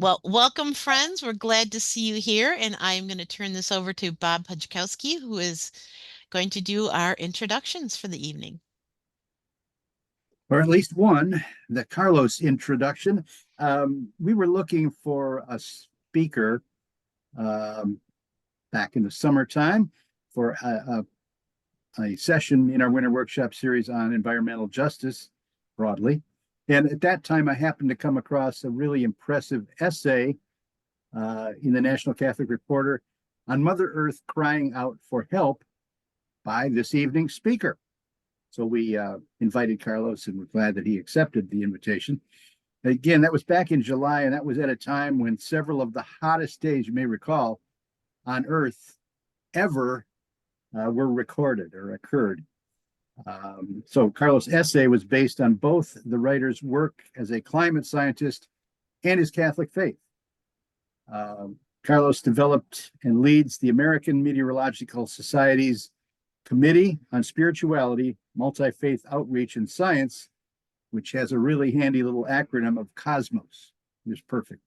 Well, welcome, friends. We're glad to see you here, and I'm going to turn this over to Bob Pudźkowski, who is going to do our introductions for the evening. Or at least one, the Carlos introduction. We were looking for a speaker um, back in the summertime for a session in our winter workshop series on environmental justice broadly. And at that time, I happened to come across a really impressive essay in the National Catholic Reporter on Mother Earth crying out for help by this evening's speaker. So we invited Carlos, and we're glad that he accepted the invitation. Again, that was back in July, and that was at a time when several of the hottest days, you may recall, on Earth ever were recorded or occurred. So Carlos' essay was based on both the writer's work as a climate scientist and his Catholic faith. Carlos developed and leads the American Meteorological Society's Committee on Spirituality, Multifaith Outreach, and Science, which has a really handy little acronym of COSMOS. It's perfect.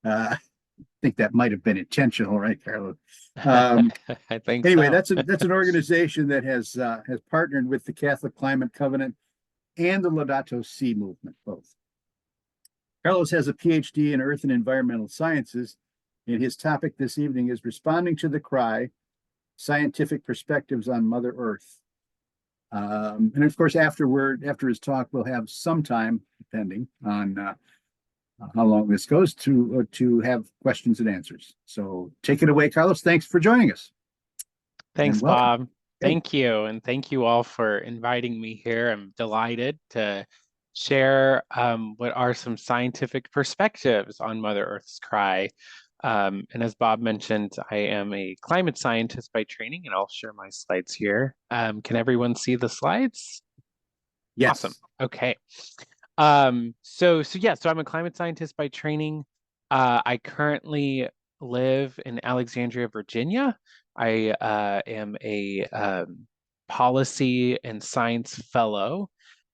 I think that might have been intentional, right, Carlos? I think anyway, so. that's an organization that has partnered with the Catholic Climate Covenant and the Laudato Si movement, both. Carlos has a PhD in Earth and Environmental Sciences, and his topic this evening is responding to the cry, scientific perspectives on Mother Earth. And of course, after his talk, we'll have some time, depending on how long this goes, to have questions and answers. So take it away, Carlos. Thanks for joining us. Thanks, Bob. Thank you. And thank you all for inviting me here. I'm delighted to share what are some scientific perspectives on Mother Earth's cry. And as Bob mentioned, I am a climate scientist by training, and I'll share my slides here. Can everyone see the slides? Yes. Awesome. Okay. So I'm a climate scientist by training. I currently live in Alexandria, Virginia. I am a policy and science fellow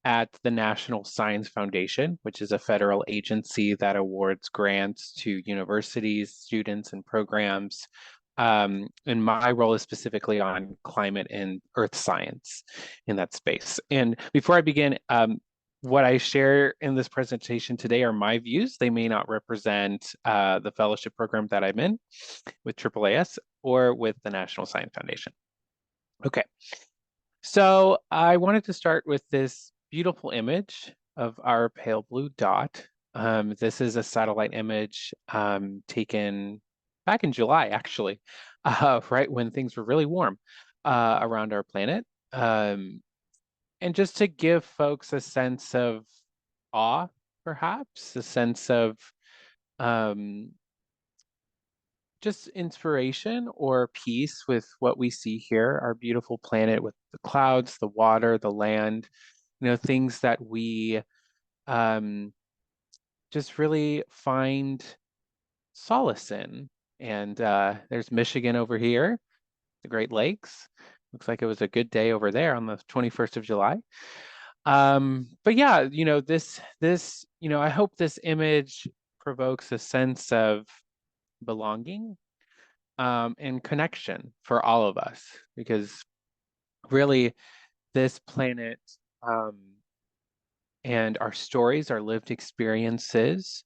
at the National Science Foundation, which is a federal agency that awards grants to universities, students, and programs. And my role is specifically on climate and earth science in that space. And before I begin, what I share in this presentation today are my views. They may not represent the fellowship program that I'm in with AAAS or with the National Science Foundation. Okay, so I wanted to start with this beautiful image of our pale blue dot. This is a satellite image taken back in July, actually, right when things were really warm around our planet. And just to give folks a sense of awe, perhaps, a sense of just inspiration or peace with what we see here, our beautiful planet with the clouds, the water, the land, things that we just really find solace in. And there's Michigan over here, the Great Lakes. Looks like it was a good day over there on the 21st of July. But yeah, I hope this image provokes a sense of belonging and connection for all of us, because really this planet and our stories, our lived experiences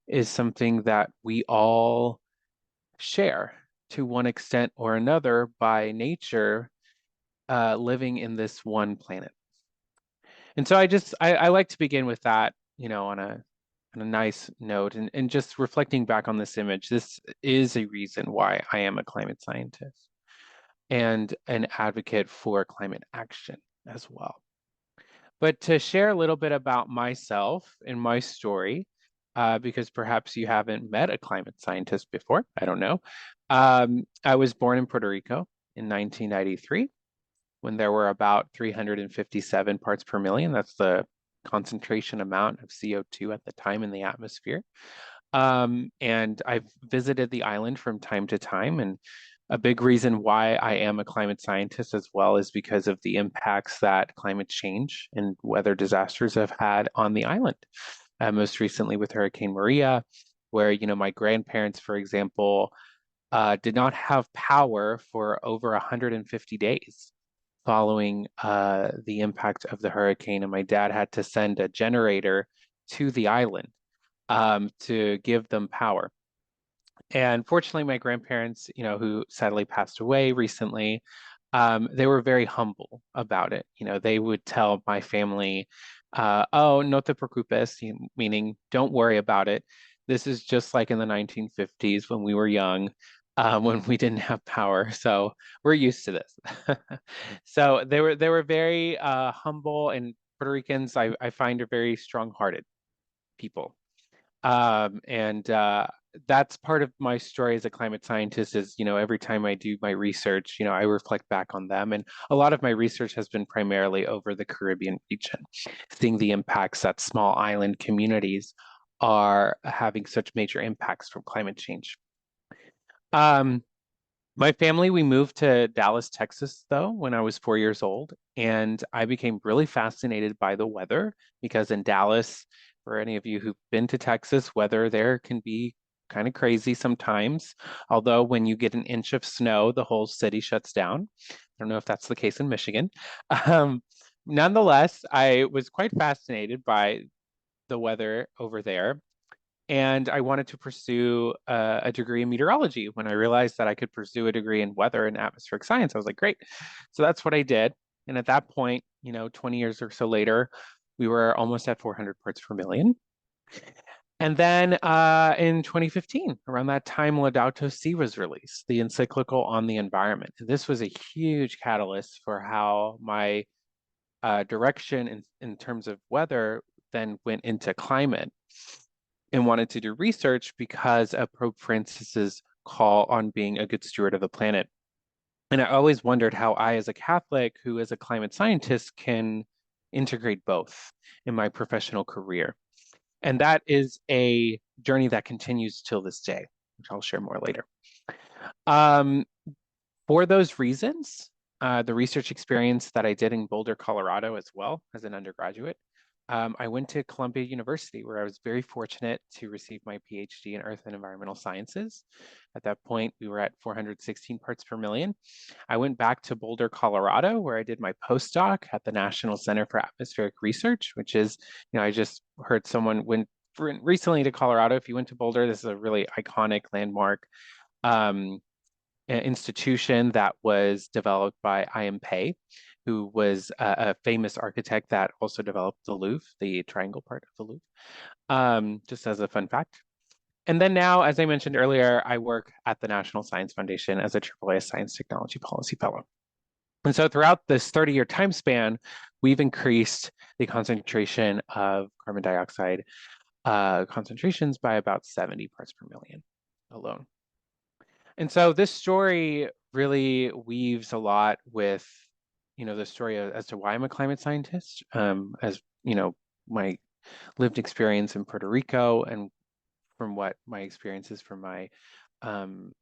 is something that we all share to one extent or another by nature, living in this one planet. And so I like to begin with that, on a nice note, and just reflecting back on this image. This is a reason why I am a climate scientist and an advocate for climate action as well. But to share a little bit about myself and my story, because perhaps you haven't met a climate scientist before, I don't know. I was born in Puerto Rico in 1993, when there were about 357 parts per million. That's the concentration amount of CO2 at the time in the atmosphere. And I've visited the island from time to time, and a big reason why I am a climate scientist as well is because of the impacts that climate change and weather disasters have had on the island. most recently with Hurricane Maria, where, my grandparents, for example, did not have power for over 150 days following the impact of the hurricane. And my dad had to send a generator to the island to give them power. And fortunately, my grandparents, who sadly passed away recently, they were very humble about it. They would tell my family, oh, no te preocupes, meaning don't worry about it. This is just like in the 1950s when we were young, when we didn't have power. So we're used to this. So they were very humble, and Puerto Ricans, I find, are very strong-hearted people. And that's part of my story as a climate scientist is, every time I do my research, I reflect back on them. And a lot of my research has been primarily over the Caribbean region, seeing the impacts that small island communities are having such major impacts from climate change. My family, we moved to Dallas, Texas, though, when I was 4 years old, and I became really fascinated by the weather because in Dallas, for any of you who've been to Texas, weather there can be kind of crazy sometimes. Although when you get an inch of snow, the whole city shuts down. I don't know if that's the case in Michigan. Um, Nonetheless, I was quite fascinated by the weather over there. And I wanted to pursue a degree in meteorology. When I realized that I could pursue a degree in weather and atmospheric science, I was like, great. So that's what I did. And at that point, 20 years or so later, we were almost at 400 parts per million. And then in 2015, around that time, Laudato Si was released, the encyclical on the environment. This was a huge catalyst for how my direction in terms of weather then went into climate, and wanted to do research because of Pope Francis's call on being a good steward of the planet. And I always wondered how I, as a Catholic who is a climate scientist, can integrate both in my professional career. And that is a journey that continues till this day, which I'll share more later. For those reasons, the research experience that I did in Boulder, Colorado as well as an undergraduate, I went to Columbia University, where I was very fortunate to receive my PhD in Earth and Environmental Sciences. At that point, we were at 416 parts per million. I went back to Boulder, Colorado, where I did my postdoc at the National Center for Atmospheric Research, which is, I just heard someone went recently to Colorado. If you went to Boulder, this is a really iconic landmark institution that was developed by I.M. Pei, who was a famous architect that also developed the Louvre, the triangle part of the Louvre, just as a fun fact. And then now, as I mentioned earlier, I work at the National Science Foundation as a AAA Science Technology Policy Fellow. And so throughout this 30-year time span, we've increased the concentration of carbon dioxide concentrations by about 70 parts per million alone. And so this story really weaves a lot with, the story as to why I'm a climate scientist, as, my lived experience in Puerto Rico and from what my experiences from my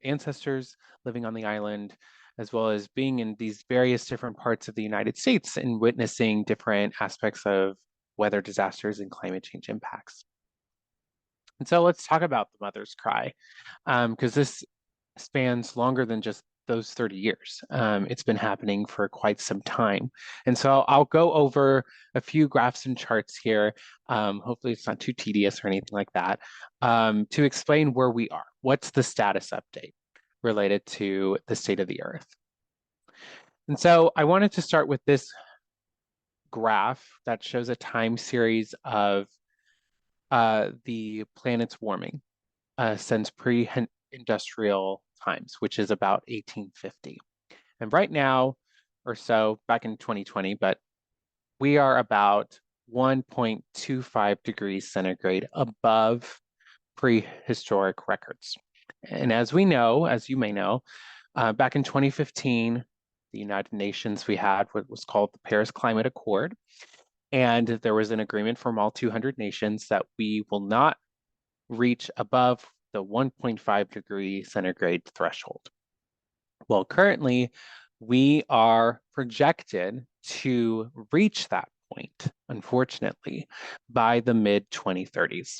ancestors living on the island, as well as being in these various different parts of the United States and witnessing different aspects of weather disasters and climate change impacts. And so let's talk about the mother's cry, because this spans longer than just those 30 years. It's been happening for quite some time. And so I'll go over a few graphs and charts here. Hopefully it's not too tedious or anything like that, to explain where we are. What's the status update related to the state of the Earth? And so I wanted to start with this graph that shows a time series of the planet's warming since pre-industrial times, which is about 1850. And right now, or so, back in 2020, but we are about 1.25 degrees centigrade above prehistoric records. And as we know, as you may know, back in 2015, the United Nations, we had what was called the Paris Climate Accord. And there was an agreement from all 200 nations that we will not reach above the 1.5 degree centigrade threshold. Well, currently, we are projected to reach that point, unfortunately, by the mid-2030s,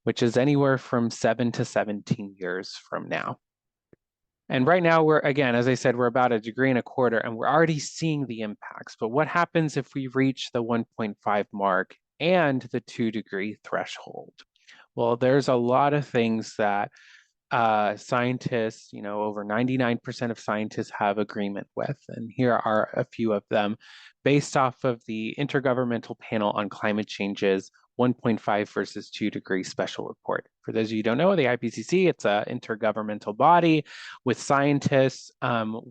which is anywhere from 7 to 17 years from now. And right now we're, again, as I said, we're about 1.25 degrees, and we're already seeing the impacts. But what happens if we reach the 1.5 mark and the 2-degree threshold? Well, there's a lot of things that scientists, over 99% of scientists have agreement with. And here are a few of them based off of the Intergovernmental Panel on Climate Change's 1.5 versus 2-degree special report. For those of you who don't know, the IPCC, it's an intergovernmental body with scientists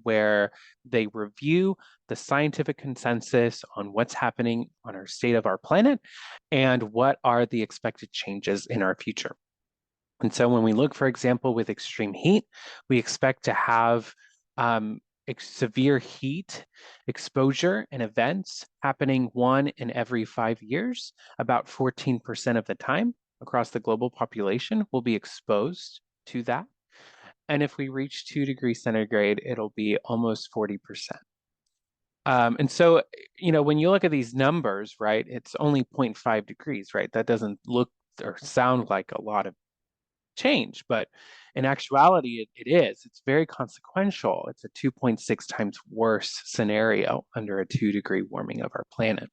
where they review the scientific consensus on what's happening on our state of our planet and what are the expected changes in our future. And so when we look, for example, with extreme heat, we expect to have severe heat exposure and events happening 1 in every 5 years. About 14% of the time across the global population will be exposed to that. And if we reach 2 degrees centigrade, it'll be almost 40%. And so, when you look at these numbers, right, it's only 0.5 degrees, right? That doesn't look or sound like a lot of change, but in actuality, it is. It's very consequential. It's a 2.6 times worse scenario under a 2-degree warming of our planet.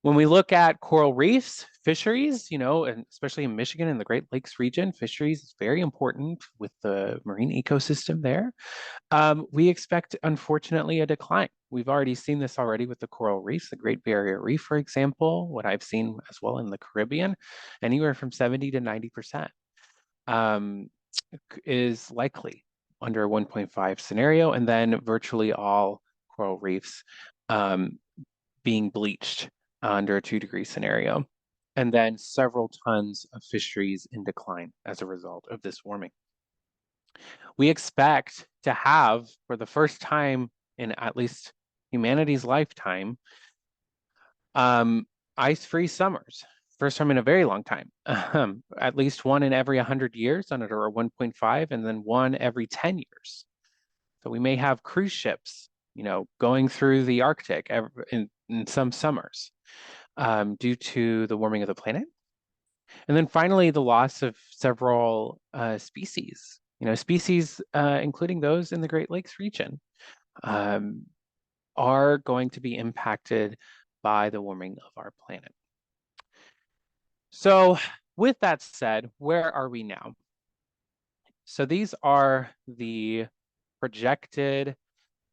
When we look at coral reefs, fisheries, and especially in Michigan and the Great Lakes region, fisheries is very important with the marine ecosystem there. We expect, unfortunately, a decline. We've already seen this already with the coral reefs, the Great Barrier Reef, for example, what I've seen as well in the Caribbean, anywhere from 70 to 90% is likely under a 1.5 scenario, and then virtually all coral reefs being bleached under a 2-degree scenario, and then several tons of fisheries in decline as a result of this warming. We expect to have, for the first time in at least humanity's lifetime, ice-free summers. First time in a very long time. At least 1 in every 100 years under a 1.5, and then 1 every 10 years. So we may have cruise ships, going through the Arctic in some summers due to the warming of the planet. And then finally, the loss of several species, including those in the Great Lakes region, are going to be impacted by the warming of our planet. So with that said, where are we now? So these are the projected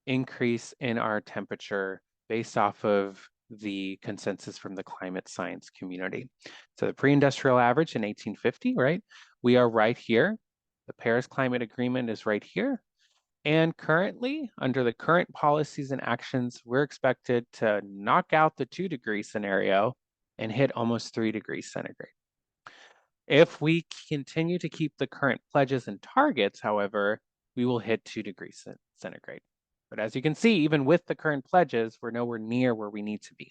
increase in our temperature based off of the consensus from the climate science community. So the pre-industrial average in 1850, right? We are right here. The Paris Climate Agreement is right here. And currently, under the current policies and actions, we're expected to knock out the 2-degree scenario and hit almost 3 degrees centigrade. If we continue to keep the current pledges and targets, however, we will hit 2 degrees centigrade. But as you can see, even with the current pledges, we're nowhere near where we need to be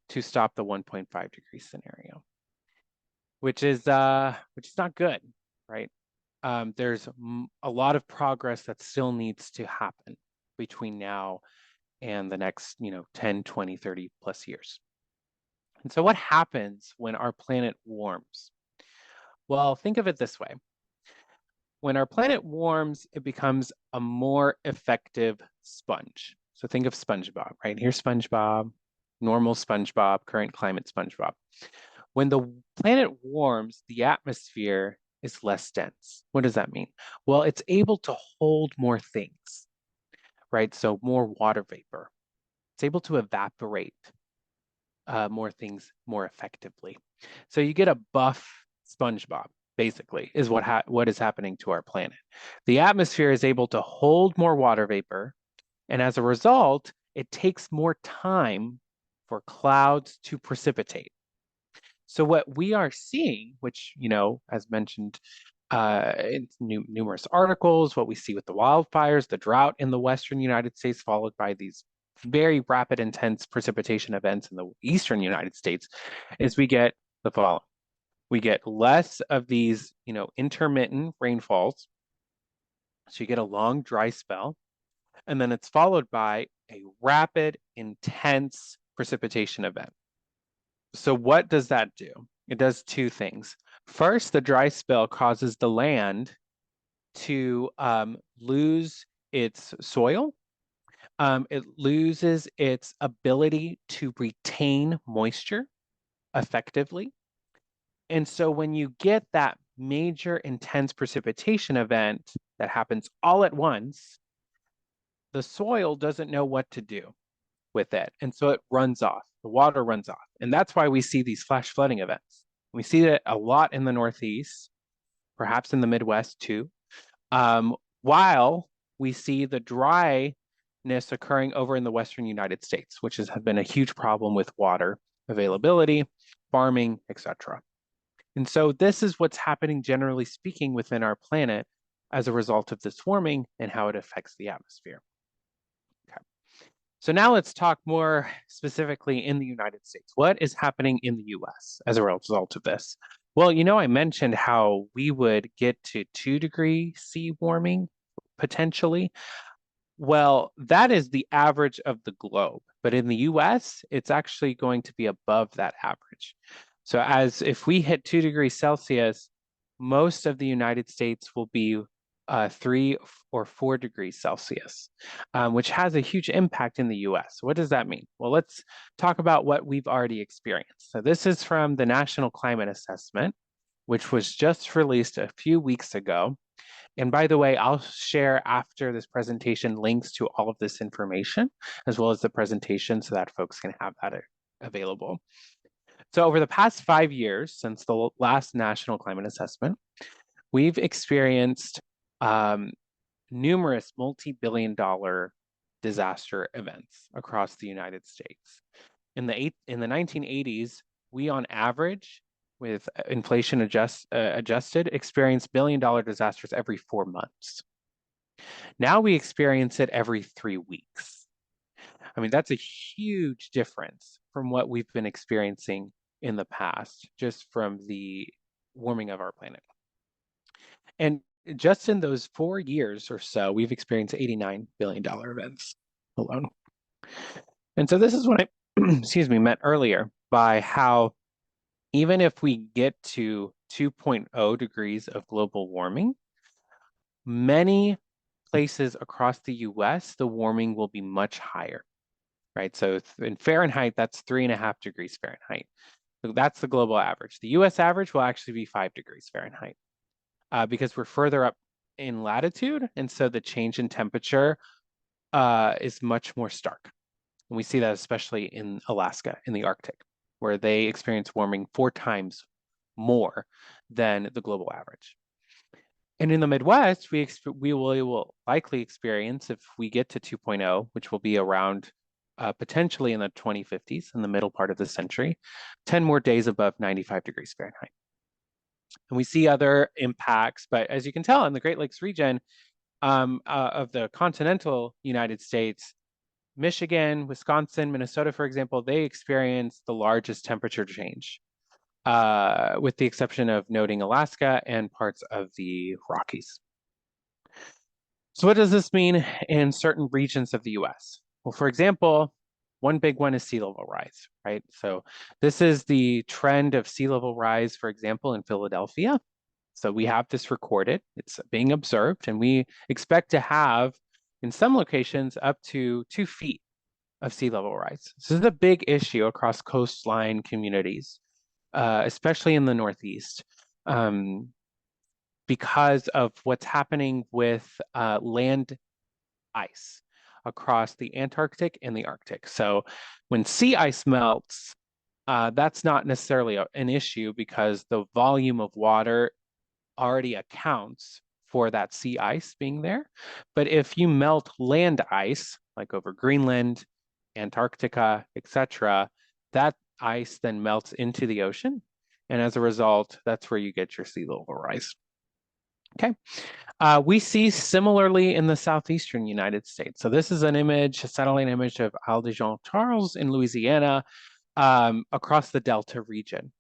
to stop the 1.5 degree scenario, which is not good, right? There's a lot of progress that still needs to happen between now and the next, 10, 20, 30 plus years. And so what happens when our planet warms? Well, think of it this way. When our planet warms, it becomes a more effective sponge. So think of SpongeBob, right? Here's SpongeBob, normal SpongeBob, current climate SpongeBob. When the planet warms, the atmosphere is less dense. What does that mean? Well, it's able to hold more things, right? So more water vapor. It's able to evaporate more things more effectively. So you get a buff SpongeBob, basically, is what is happening to our planet. The atmosphere is able to hold more water vapor, and as a result, it takes more time for clouds to precipitate. So what we are seeing, which, as mentioned in numerous articles, what we see with the wildfires, the drought in the Western United States, followed by these very rapid, intense precipitation events in the Eastern United States, is we get the following. We get less of these, intermittent rainfalls. So you get a long dry spell, and then it's followed by a rapid, intense precipitation event. So what does that do? It does two things. First, the dry spell causes the land to lose its soil. It loses its ability to retain moisture effectively. And so when you get that major intense precipitation event that happens all at once, the soil doesn't know what to do with it. And so it runs off, the water runs off. And that's why we see these flash flooding events. We see it a lot in the Northeast, perhaps in the Midwest too, while we see the dryness occurring over in the Western United States, which has been a huge problem with water availability, farming, etc. And so this is what's happening, generally speaking, within our planet as a result of this warming and how it affects the atmosphere. Okay. So now let's talk more specifically in the United States. What is happening in the US as a result of this? Well, I mentioned how we would get to 2 degree C warming potentially. Well, that is the average of the globe, but in the US, it's actually going to be above that average. So as if we hit 2 degrees Celsius, most of the United States will be 3 or 4 degrees Celsius, which has a huge impact in the US. What does that mean? Well, let's talk about what we've already experienced. So this is from the National Climate Assessment, which was just released a few weeks ago. And by the way, I'll share after this presentation links to all of this information, as well as the presentation so that folks can have that available. So over the past 5 years, since the last National Climate Assessment, we've experienced numerous multi-billion-dollar disaster events across the United States. In the 1980s, we on average, with inflation adjusted, experienced billion-dollar disasters every 4 months. Now we experience it every 3 weeks. I mean, that's a huge difference from what we've been experiencing in the past, just from the warming of our planet. And just in those 4 years or so, we've experienced $89 billion events alone. And so this is what I, excuse me, meant earlier by how even if we get to 2.0 degrees of global warming, many places across the US, the warming will be much higher, right? So in Fahrenheit, that's 3.5 degrees Fahrenheit. So that's the global average. The US average will actually be 5 degrees Fahrenheit because we're further up in latitude. And so the change in temperature is much more stark. And we see that especially in Alaska, in the Arctic, where they experience warming 4 times more than the global average. And in the Midwest, we will likely experience, if we get to 2.0, which will be around potentially in the 2050s, in the middle part of the century, 10 more days above 95 degrees Fahrenheit. And we see other impacts, but as you can tell in the Great Lakes region of the continental United States, Michigan, Wisconsin, Minnesota, for example, they experience the largest temperature change, with the exception of noting Alaska and parts of the Rockies. So what does this mean in certain regions of the US? Well, for example, one big one is sea level rise, right? So this is the trend of sea level rise, for example, in Philadelphia. So we have this recorded, it's being observed, and we expect to have, in some locations, up to 2 feet of sea level rise. This is a big issue across coastline communities, especially in the Northeast, because of what's happening with land ice across the Antarctic and the Arctic. So when sea ice melts, that's not necessarily an issue because the volume of water already accounts for that sea ice being there. But if you melt land ice, like over Greenland, Antarctica, etc., that ice then melts into the ocean. And as a result, that's where you get your sea level rise. Okay. We see similarly in the southeastern United States. So this is an image, a satellite image of Isle de Jean Charles in Louisiana, across the Delta region.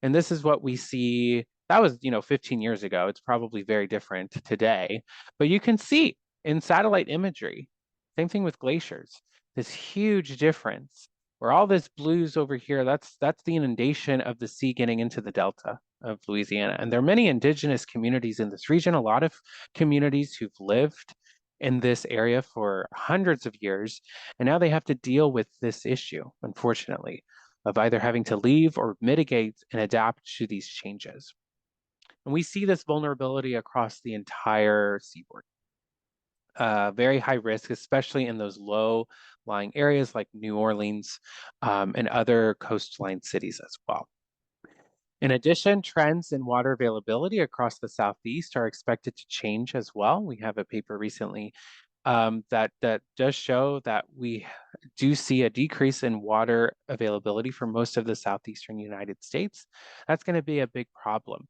And this is what we see. That was, 15 years ago. It's probably very different today. But you can see in satellite imagery, same thing with glaciers, this huge difference where all this blues over here, that's the inundation of the sea getting into the delta of Louisiana. And there are many indigenous communities in this region, a lot of communities who've lived in this area for hundreds of years, and now they have to deal with this issue, unfortunately, of either having to leave or mitigate and adapt to these changes. And we see this vulnerability across the entire seaboard. Very high risk, especially in those low-lying areas like New Orleans and other coastline cities as well. In addition, trends in water availability across the Southeast are expected to change as well. We have a paper recently that does show that we do see a decrease in water availability for most of the southeastern United States. That's going to be a big problem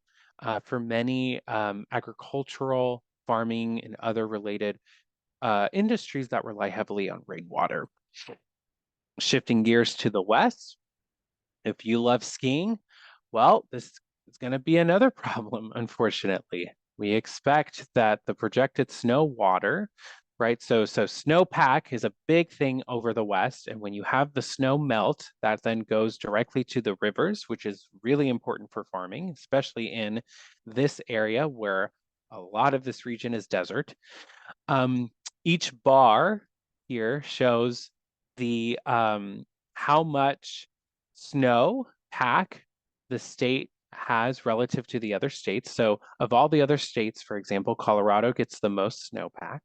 for many agricultural, farming, and other related industries that rely heavily on rainwater. Shifting gears to the west, if you love skiing, well, this is going to be another problem, unfortunately. We expect that the projected snow water, right? So snowpack is a big thing over the west. And when you have the snow melt, that then goes directly to the rivers, which is really important for farming, especially in this area where a lot of this region is desert. Each bar here shows the how much snow pack the state has relative to the other states. So of all the other states, for example, Colorado gets the most snowpack.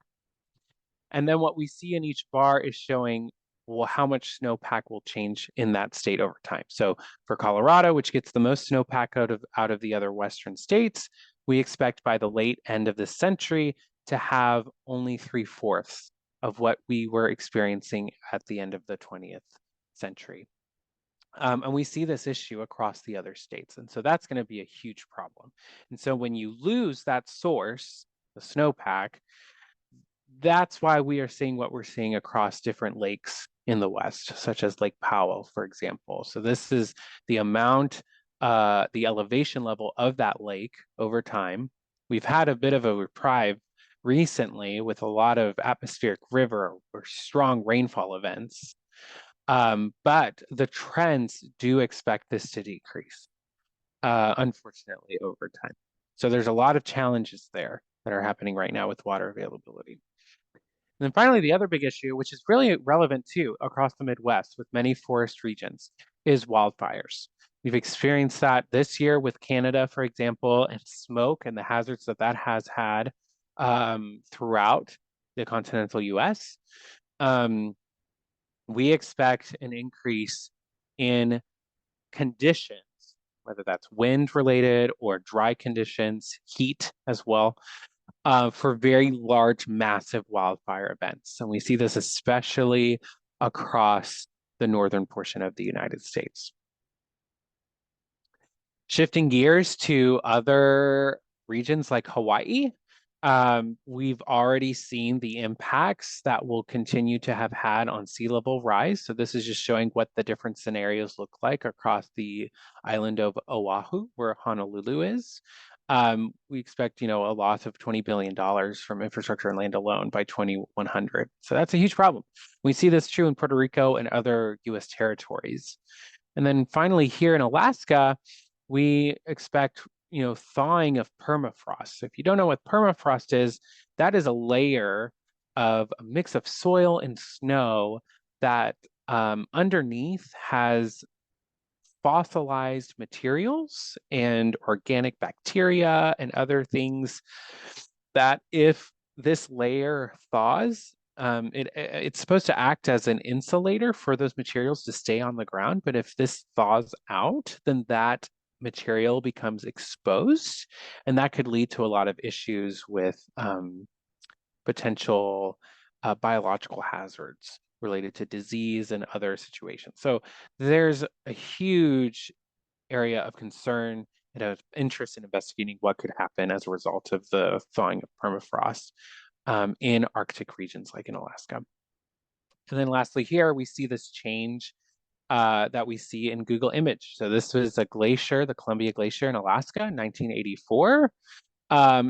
And then what we see in each bar is showing, well, how much snowpack will change in that state over time. So for Colorado, which gets the most snowpack out of the other Western states, we expect by the late end of this century to have only 3/4 of what we were experiencing at the end of the 20th century. And we see this issue across the other states. And so that's going to be a huge problem. And so when you lose that source, the snowpack, that's why we are seeing what we're seeing across different lakes in the West, such as Lake Powell, for example. So this is the amount, the elevation level of that lake over time. We've had a bit of a reprieve recently with a lot of atmospheric river or strong rainfall events. But the trends do expect this to decrease, unfortunately, over time. So there's a lot of challenges there that are happening right now with water availability. And then finally, the other big issue, which is really relevant too across the Midwest with many forest regions, is wildfires. We've experienced that this year with Canada, for example, and smoke and the hazards that that has had throughout the continental US. We expect an increase in conditions, whether that's wind related or dry conditions, heat as well, for very large, massive wildfire events. And we see this especially across the northern portion of the United States. Shifting gears to other regions like Hawaii, we've already seen the impacts that will continue to have had on sea level rise. So this is just showing what the different scenarios look like across the island of Oahu, where Honolulu is. We expect, a loss of $20 billion from infrastructure and land alone by 2100. So that's a huge problem. We see this true in Puerto Rico and other US territories. And then finally here in Alaska, we expect thawing of permafrost. So if you don't know what permafrost is, that is a layer of a mix of soil and snow that underneath has fossilized materials and organic bacteria and other things that if this layer thaws, it's supposed to act as an insulator for those materials to stay on the ground. But if this thaws out, then that material becomes exposed, and that could lead to a lot of issues with potential biological hazards related to disease and other situations. So there's a huge area of concern and of interest in investigating what could happen as a result of the thawing of permafrost in Arctic regions like in Alaska. And then lastly here, we see this change that we see in Google image. So this was a glacier, the Columbia Glacier in Alaska, 1984.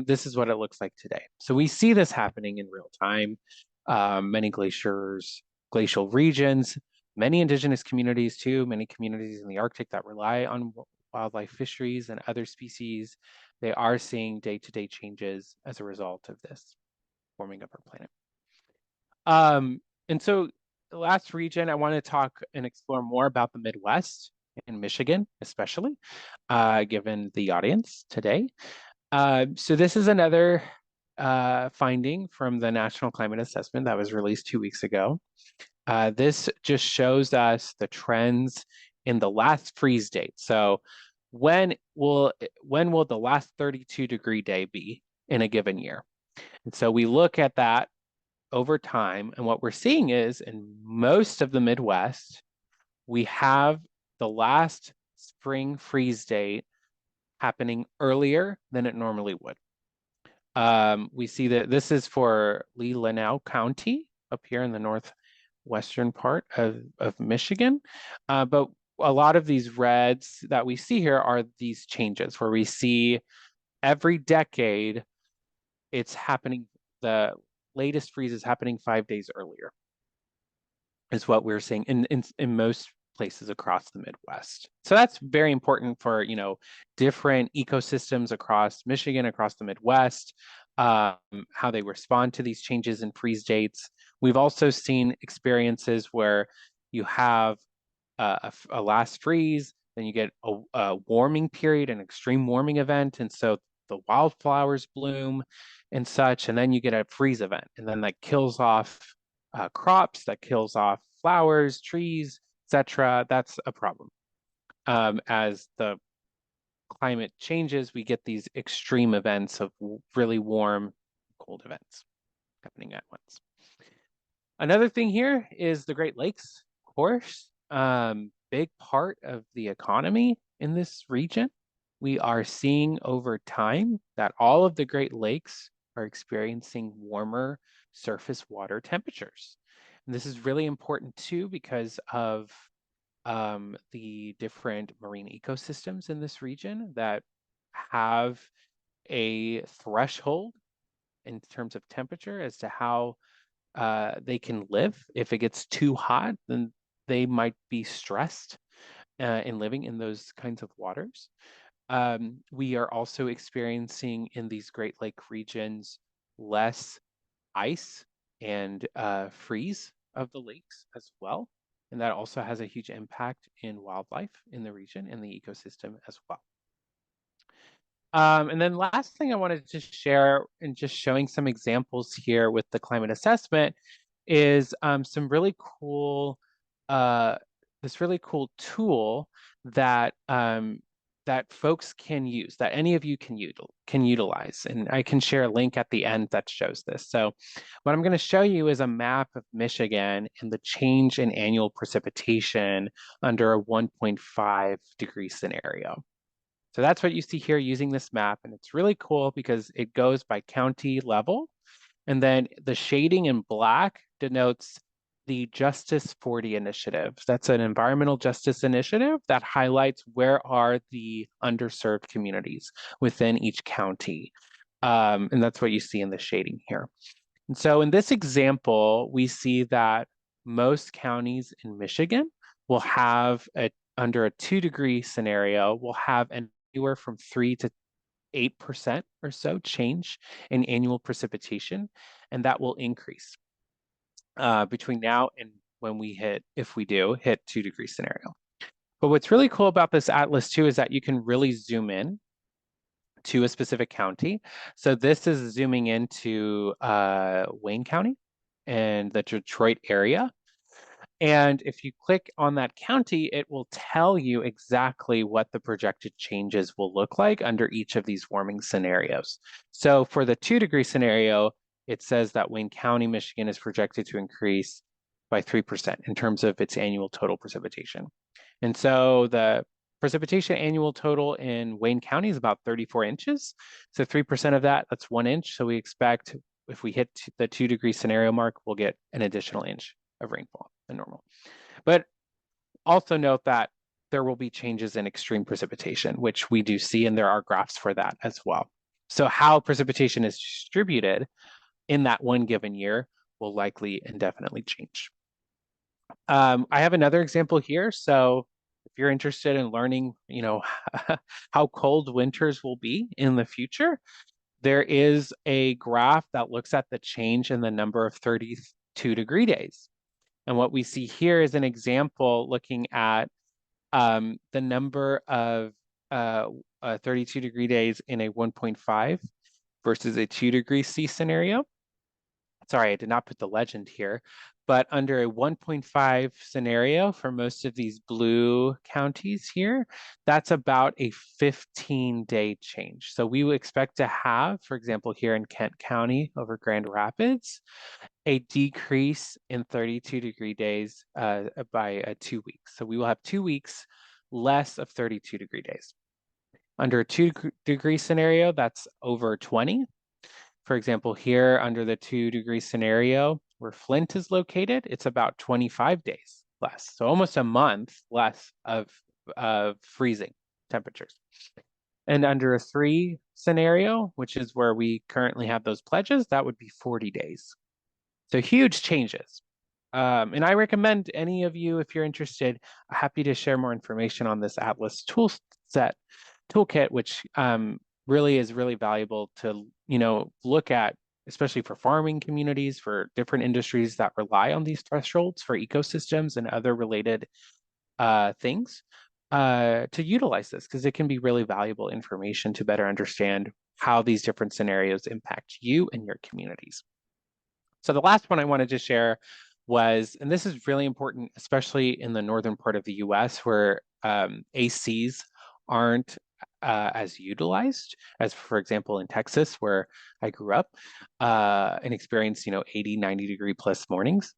This is what it looks like today. So we see this happening in real time. Many glacial regions many indigenous communities too, many communities in the Arctic that rely on wildlife fisheries and other species, they are seeing day-to-day changes as a result of this warming of our planet. And so the last region, I want to talk and explore more about the Midwest and Michigan, especially, given the audience today. So this is another finding from the National Climate Assessment that was released 2 weeks ago. This just shows us the trends in the last freeze date. So when will the last 32-degree day be in a given year? And so we look at that over time, and what we're seeing is in most of the Midwest, we have the last spring freeze date happening earlier than it normally would. We see that this is for Leelanau County up here in the northwestern part of Michigan. But a lot of these reds that we see here are these changes where we see every decade it's happening, the latest freeze is happening 5 days earlier, is what we're seeing in most places across the Midwest. So that's very important for, different ecosystems across Michigan, across the Midwest, how they respond to these changes in freeze dates. We've also seen experiences where you have a last freeze, then you get a warming period, an extreme warming event, and so the wildflowers bloom and such, and then you get a freeze event, and then that kills off crops, that kills off flowers, trees, etc. That's a problem. As the climate changes, we get these extreme events of really warm, cold events happening at once. Another thing here is the Great Lakes, of course, big part of the economy in this region. We are seeing over time that all of the Great Lakes are experiencing warmer surface water temperatures. And this is really important too because of the different marine ecosystems in this region that have a threshold in terms of temperature as to how they can live. If it gets too hot, then they might be stressed in living in those kinds of waters. We are also experiencing in these Great Lake regions less ice and freeze of the lakes as well. And that also has a huge impact in wildlife in the region and the ecosystem as well. And then last thing I wanted to share, and just showing some examples here with the climate assessment, is some really cool, this really cool tool that that folks can use, that any of you can utilize. And I can share a link at the end that shows this. So what I'm going to show you is a map of Michigan and the change in annual precipitation under a 1.5 degree scenario. So that's what you see here using this map. And it's really cool because it goes by county level. And then the shading in black denotes the Justice 40 initiative. That's an environmental justice initiative that highlights where are the underserved communities within each county. And that's what you see in the shading here. And so in this example, we see that most counties in Michigan will have under a 2 degree scenario, will have anywhere from 3 to 8% or so change in annual precipitation, and that will increase between now and when we hit, if we do hit 2 degree scenario. But what's really cool about this atlas too is that you can really zoom in to a specific county. So this is zooming into Wayne County and the Detroit area. And if you click on that county, it will tell you exactly what the projected changes will look like under each of these warming scenarios. So for the 2 degree scenario, it says that Wayne County, Michigan is projected to increase by 3% in terms of its annual total precipitation. And so the precipitation annual total in Wayne County is about 34 inches. So 3% of that, that's 1 inch. So we expect if we hit the 2 degree scenario mark, we'll get an additional inch of rainfall than normal. But also note that there will be changes in extreme precipitation, which we do see, and there are graphs for that as well. So how precipitation is distributed in that one given year will likely and definitely change. I have another example here. So if you're interested in learning, how cold winters will be in the future, there is a graph that looks at the change in the number of 32-degree days. And what we see here is an example looking at the number of 32-degree days in a 1.5 versus a 2-degree C scenario. Sorry, I did not put the legend here, but under a 1.5 scenario for most of these blue counties here, that's about a 15-day change. So we would expect to have, for example, here in Kent County over Grand Rapids, a decrease in 32-degree days by 2 weeks. So we will have 2 weeks less of 32-degree days. Under a 2-degree scenario, that's over 20. For example, here under the 2-degree scenario where Flint is located, it's about 25 days less. So almost a month less of freezing temperatures. And under a 3 scenario, which is where we currently have those pledges, that would be 40 days. So huge changes. And I recommend any of you, if you're interested, happy to share more information on this Atlas toolkit, which really is really valuable to look at, especially for farming communities, for different industries that rely on these thresholds for ecosystems and other related things, to utilize this, because it can be really valuable information to better understand how these different scenarios impact you and your communities. So the last one I wanted to share was, and this is really important, especially in the northern part of the US where ACs aren't as utilized as, for example, in Texas, where I grew up and experienced, 80, 90-degree plus mornings.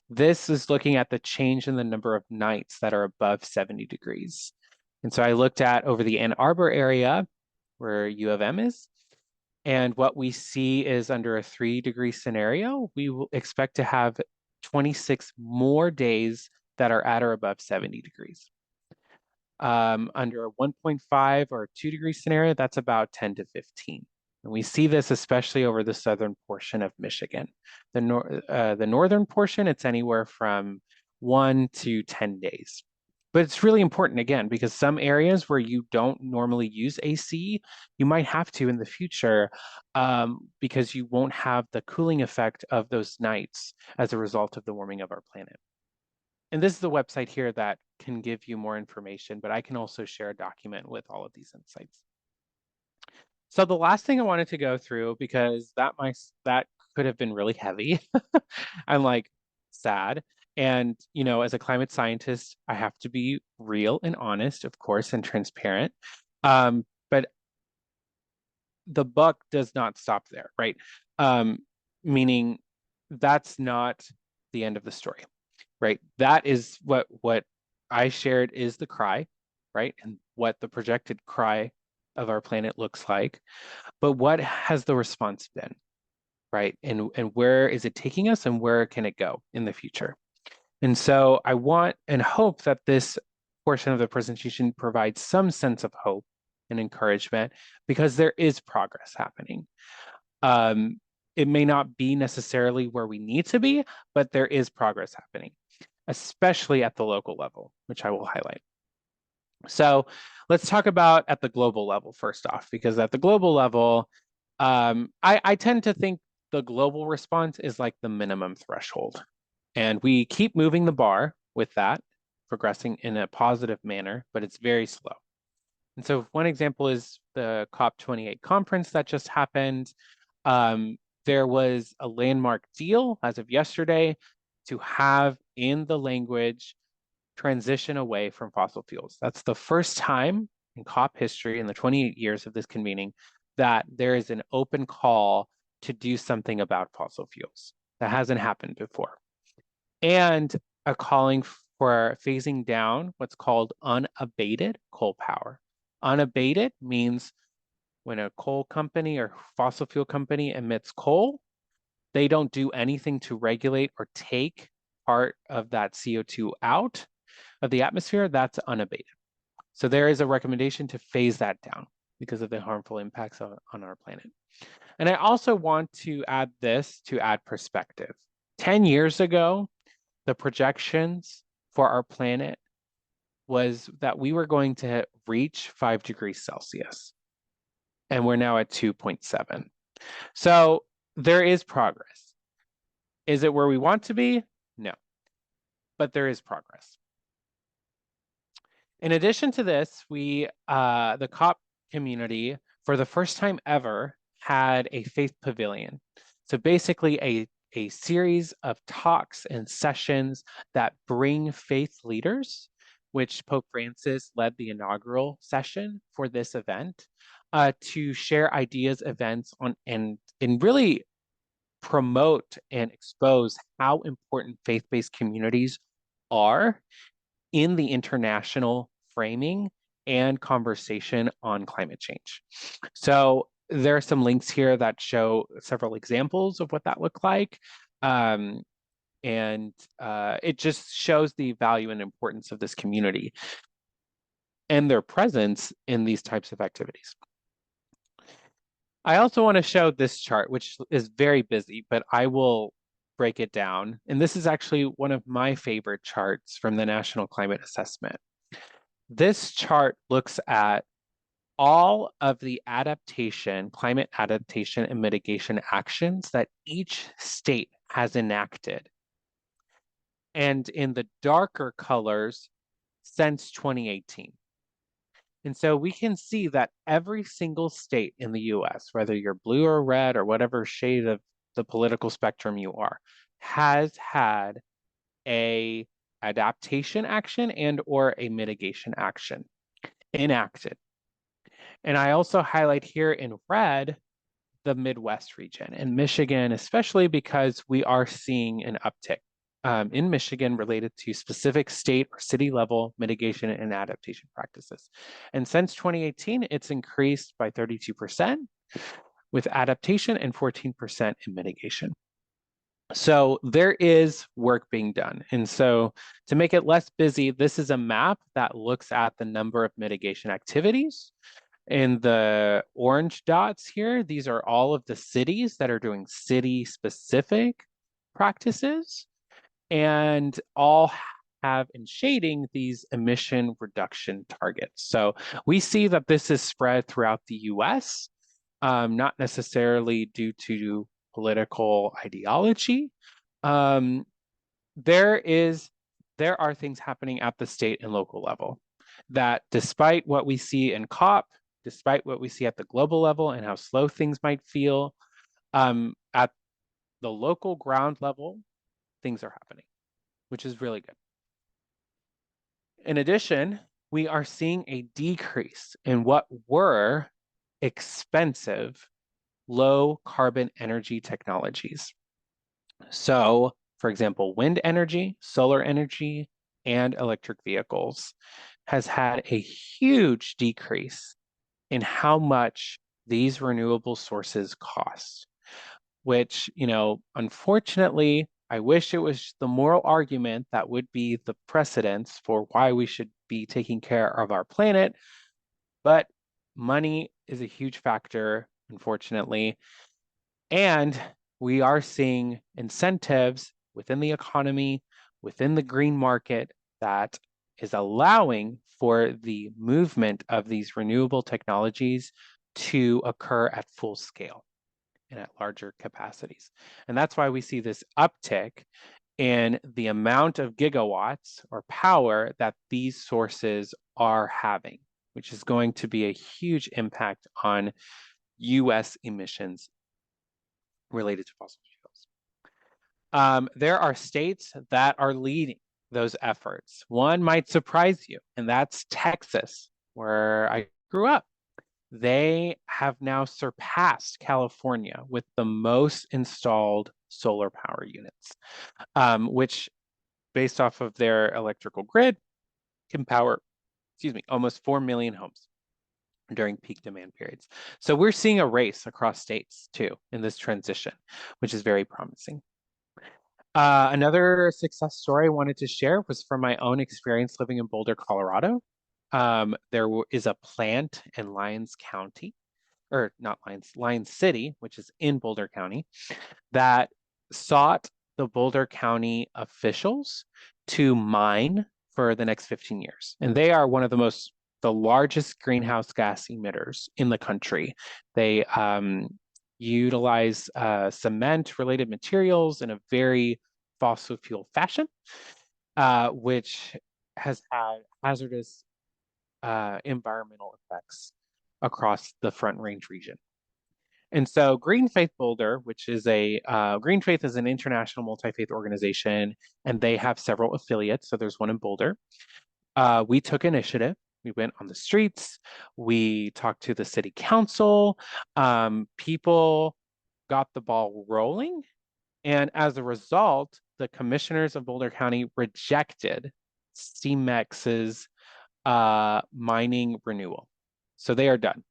This is looking at the change in the number of nights that are above 70 degrees. And so I looked at over the Ann Arbor area where U of M is, and what we see is under a 3-degree scenario, we will expect to have 26 more days that are at or above 70 degrees. Under a 1.5 or 2-degree scenario, that's about 10 to 15. And we see this especially over the southern portion of Michigan. The northern portion, it's anywhere from 1 to 10 days. But it's really important, again, because some areas where you don't normally use AC, you might have to in the future because you won't have the cooling effect of those nights as a result of the warming of our planet. And this is the website here that can give you more information, but I can also share a document with all of these insights. So the last thing I wanted to go through, because that could have been really heavy. I'm like sad. And, as a climate scientist, I have to be real and honest, of course, and transparent. But the buck does not stop there, right? Meaning that's not the end of the story, right? That is what I shared is the cry, right? And what the projected cry of our planet looks like. But what has the response been, right? And where is it taking us and where can it go in the future? And so I want and hope that this portion of the presentation provides some sense of hope and encouragement because there is progress happening. It may not be necessarily where we need to be, but there is progress happening, especially at the local level, which I will highlight. So let's talk about at the global level first off, because at the global level, I tend to think the global response is like the minimum threshold. And we keep moving the bar with that, progressing in a positive manner, but it's very slow. And so one example is the COP28 conference that just happened. There was a landmark deal as of yesterday to have in the language transition away from fossil fuels. That's the first time in COP history in the 28 years of this convening that there is an open call to do something about fossil fuels. That hasn't happened before. And a calling for phasing down what's called unabated coal power. Unabated means when a coal company or fossil fuel company emits coal, they don't do anything to regulate or take part of that CO2 out of the atmosphere. That's unabated. So there is a recommendation to phase that down because of the harmful impacts on our planet. And I also want to add this to add perspective. 10 years ago, the projections for our planet was that we were going to reach 5 degrees Celsius, and we're now at 2.7. So there is progress. Is it where we want to be? No, but there is progress. In addition to this, the COP community, for the first time ever, had a faith pavilion. So basically a series of talks and sessions that bring faith leaders, which Pope Francis led the inaugural session for this event, to share ideas, events on and really promote and expose how important faith-based communities are in the international framing and conversation on climate change. So there are some links here that show several examples of what that looked like. It just shows the value and importance of this community and their presence in these types of activities. I also want to show this chart, which is very busy, but I will break it down. And this is actually one of my favorite charts from the National Climate Assessment. This chart looks at all of the climate adaptation and mitigation actions that each state has enacted. And in the darker colors, since 2018. And so we can see that every single state in the US, whether you're blue or red or whatever shade of the political spectrum you are, has had a adaptation action and or a mitigation action enacted. And I also highlight here in red the Midwest region and Michigan, especially because we are seeing an uptick in Michigan related to specific state or city level mitigation and adaptation practices. And since 2018, it's increased by 32% with adaptation and 14% in mitigation. So there is work being done. And so to make it less busy, this is a map that looks at the number of mitigation activities. In the orange dots here, these are all of the cities that are doing city-specific practices, and all have in shading these emission reduction targets. So we see that this is spread throughout the US, not necessarily due to political ideology. There are things happening at the state and local level that, despite what we see in COP, despite what we see at the global level and how slow things might feel, at the local ground level, things are happening, which is really good. In addition, we are seeing a decrease in what were expensive low carbon energy technologies. So, for example, wind energy, solar energy, and electric vehicles has had a huge decrease in how much these renewable sources cost, which, unfortunately, I wish it was the moral argument that would be the precedence for why we should be taking care of our planet, but money is a huge factor, unfortunately. And we are seeing incentives within the economy, within the green market, that is allowing for the movement of these renewable technologies to occur at full scale and at larger capacities. And that's why we see this uptick in the amount of gigawatts or power that these sources are having, which is going to be a huge impact on US emissions related to fossil fuels. There are states that are leading those efforts. One might surprise you, and that's Texas, where I grew up. They have now surpassed California with the most installed solar power units, which, based off of their electrical grid, can power, almost 4 million homes during peak demand periods. So we're seeing a race across states too in this transition, which is very promising. Another success story I wanted to share was from my own experience living in Boulder, Colorado. There is a plant in Lyons County, or not Lyons, Lyons City, which is in Boulder County, that sought the Boulder County officials to mine for the next 15 years. And they are one of the largest greenhouse gas emitters in the country. They utilize cement-related materials in a very fossil fuel fashion, which has had hazardous environmental effects across the Front Range region. And so Green Faith Boulder, which is Green Faith is an international multi-faith organization, and they have several affiliates. So there's one in Boulder. We took initiative. We went on the streets. We talked to the city council. People got the ball rolling. And as a result, the commissioners of Boulder County rejected CEMEX's mining renewal. So they are done.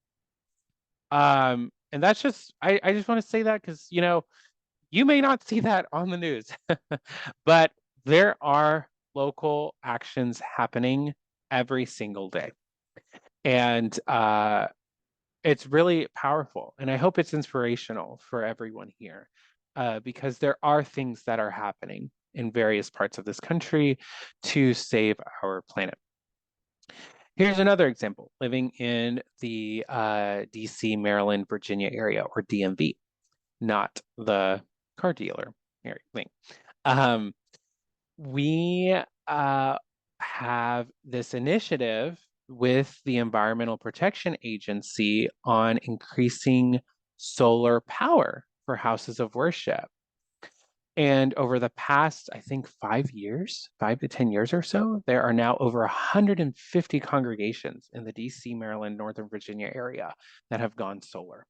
And that's just, I just want to say that because, you may not see that on the news, but there are local actions happening every single day. And it's really powerful. And I hope it's inspirational for everyone here because there are things that are happening in various parts of this country to save our planet. Here's another example, living in the DC, Maryland, Virginia area, or DMV, not the car dealer area thing. We have this initiative with the Environmental Protection Agency on increasing solar power for houses of worship. And over the past, I think 5 to 10 years or so, there are now over 150 congregations in the DC, Maryland, Northern Virginia area that have gone solar.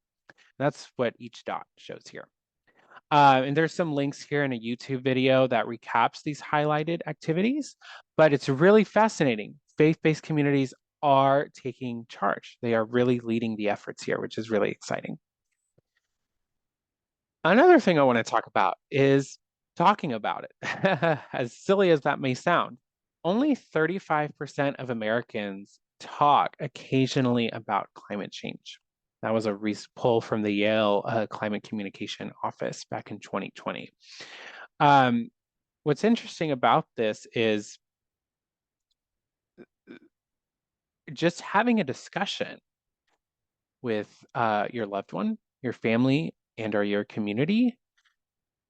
That's what each dot shows here. And there's some links here in a YouTube video that recaps these highlighted activities, but it's really fascinating. Faith-based communities are taking charge. They are really leading the efforts here, which is really exciting. Another thing I want to talk about is talking about it. As silly as that may sound, only 35% of Americans talk occasionally about climate change. That was a poll from the Yale Climate Communication Office back in 2020. What's interesting about this is just having a discussion with your loved one, your family, and/or your community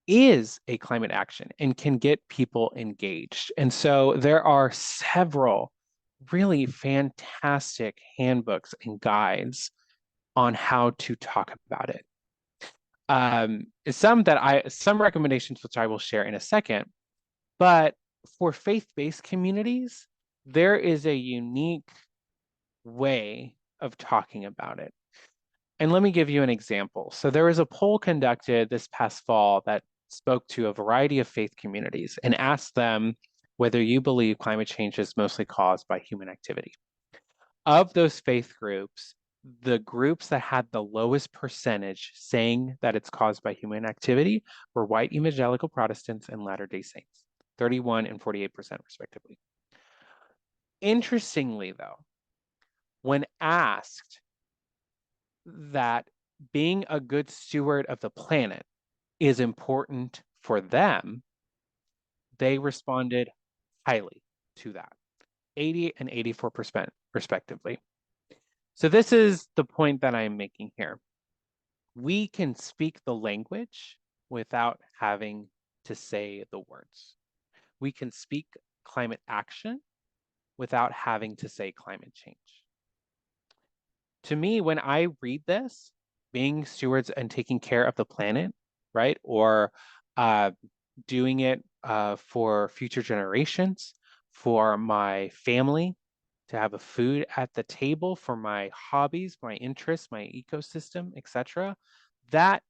is a climate action and can get people engaged. And so there are several really fantastic handbooks and guides on how to talk about it. Some recommendations which I will share in a second, but for faith-based communities, there is a unique way of talking about it. And let me give you an example. So there was a poll conducted this past fall that spoke to a variety of faith communities and asked them whether you believe climate change is mostly caused by human activity. Of those faith groups, the groups that had the lowest percentage saying that it's caused by human activity were white evangelical Protestants and Latter-day Saints, 31 and 48% respectively. Interestingly, though, when asked that being a good steward of the planet is important for them, they responded highly to that, 80 and 84% respectively. So this is the point that I'm making here. We can speak the language without having to say the words. We can speak climate action without having to say climate change. To me, when I read this, being stewards and taking care of the planet, right? Or doing it for future generations, for my family, to have a food at the table, for my hobbies, my interests, my ecosystem, etc. That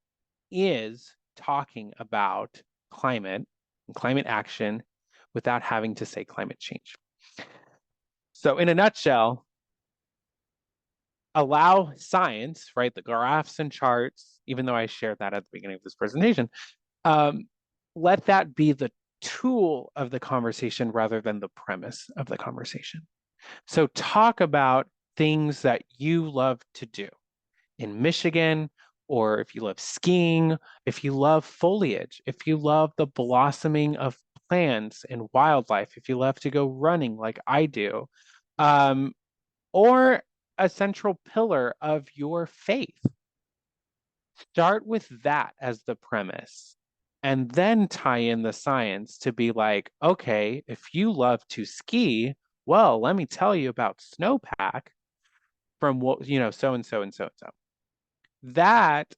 is talking about climate and climate action without having to say climate change. So in a nutshell, allow science, right, the graphs and charts, even though I shared that at the beginning of this presentation, let that be the tool of the conversation rather than the premise of the conversation. So talk about things that you love to do in Michigan or if you love skiing, if you love foliage, if you love the blossoming of plants and wildlife, if you love to go running like I do, um, or a central pillar of your faith. Start with that as the premise and then tie in the science to be like, okay, if you love to ski, well, let me tell you about snowpack from what, so and so and so and so. That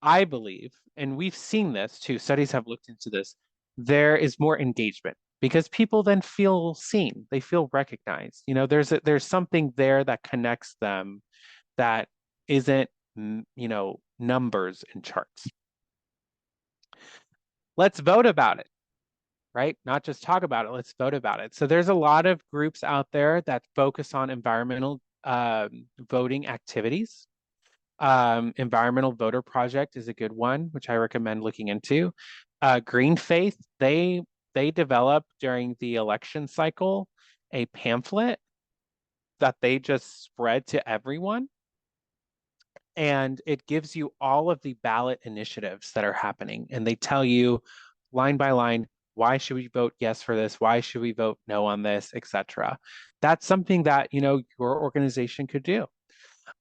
I believe, and we've seen this too, studies have looked into this, there is more engagement because people then feel seen, they feel recognized. There's something there that connects them that isn't, numbers and charts. Let's vote about it, right? Not just talk about it, let's vote about it. So there's a lot of groups out there that focus on environmental voting activities. Environmental Voter Project is a good one, which I recommend looking into. Green Faith, they developed during the election cycle a pamphlet that they just spread to everyone. And it gives you all of the ballot initiatives that are happening. And they tell you line by line, why should we vote yes for this? Why should we vote no on this, etc. That's something that, your organization could do.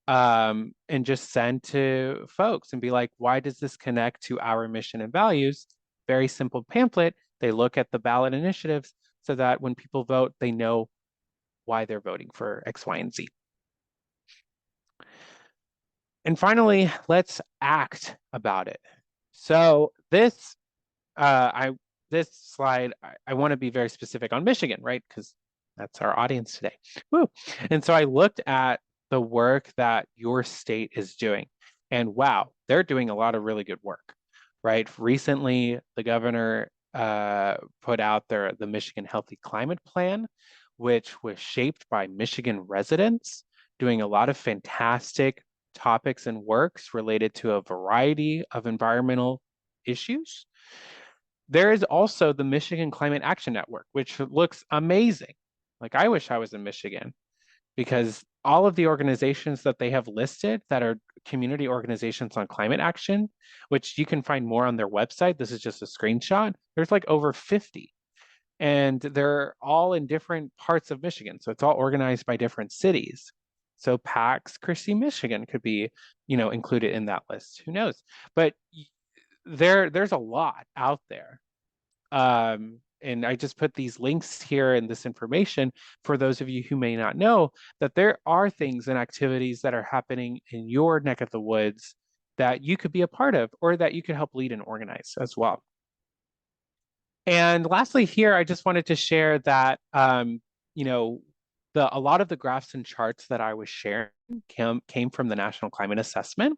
And just send to folks and be like, why does this connect to our mission and values? Very simple pamphlet. They look at the ballot initiatives so that when people vote, they know why they're voting for X, Y, and Z. And finally, let's act about it. So this slide, I want to be very specific on Michigan, right? Because that's our audience today. Woo. And so I looked at the work that your state is doing, and wow, they're doing a lot of really good work, right? Recently, the governor put out the Michigan Healthy Climate Plan, which was shaped by Michigan residents doing a lot of fantastic topics and works related to a variety of environmental issues. There is also the Michigan Climate Action Network, which looks amazing. Like, I wish I was in Michigan because all of the organizations that they have listed that are community organizations on climate action, which you can find more on their website. This is just a screenshot. There's like over 50. And they're all in different parts of Michigan. So it's all organized by different cities. So PAX Christie, Michigan could be, included in that list. Who knows? But there's a lot out there. And I just put these links here and this information for those of you who may not know that there are things and activities that are happening in your neck of the woods that you could be a part of or that you could help lead and organize as well. And lastly here, I just wanted to share that, a lot of the graphs and charts that I was sharing came from the National Climate Assessment,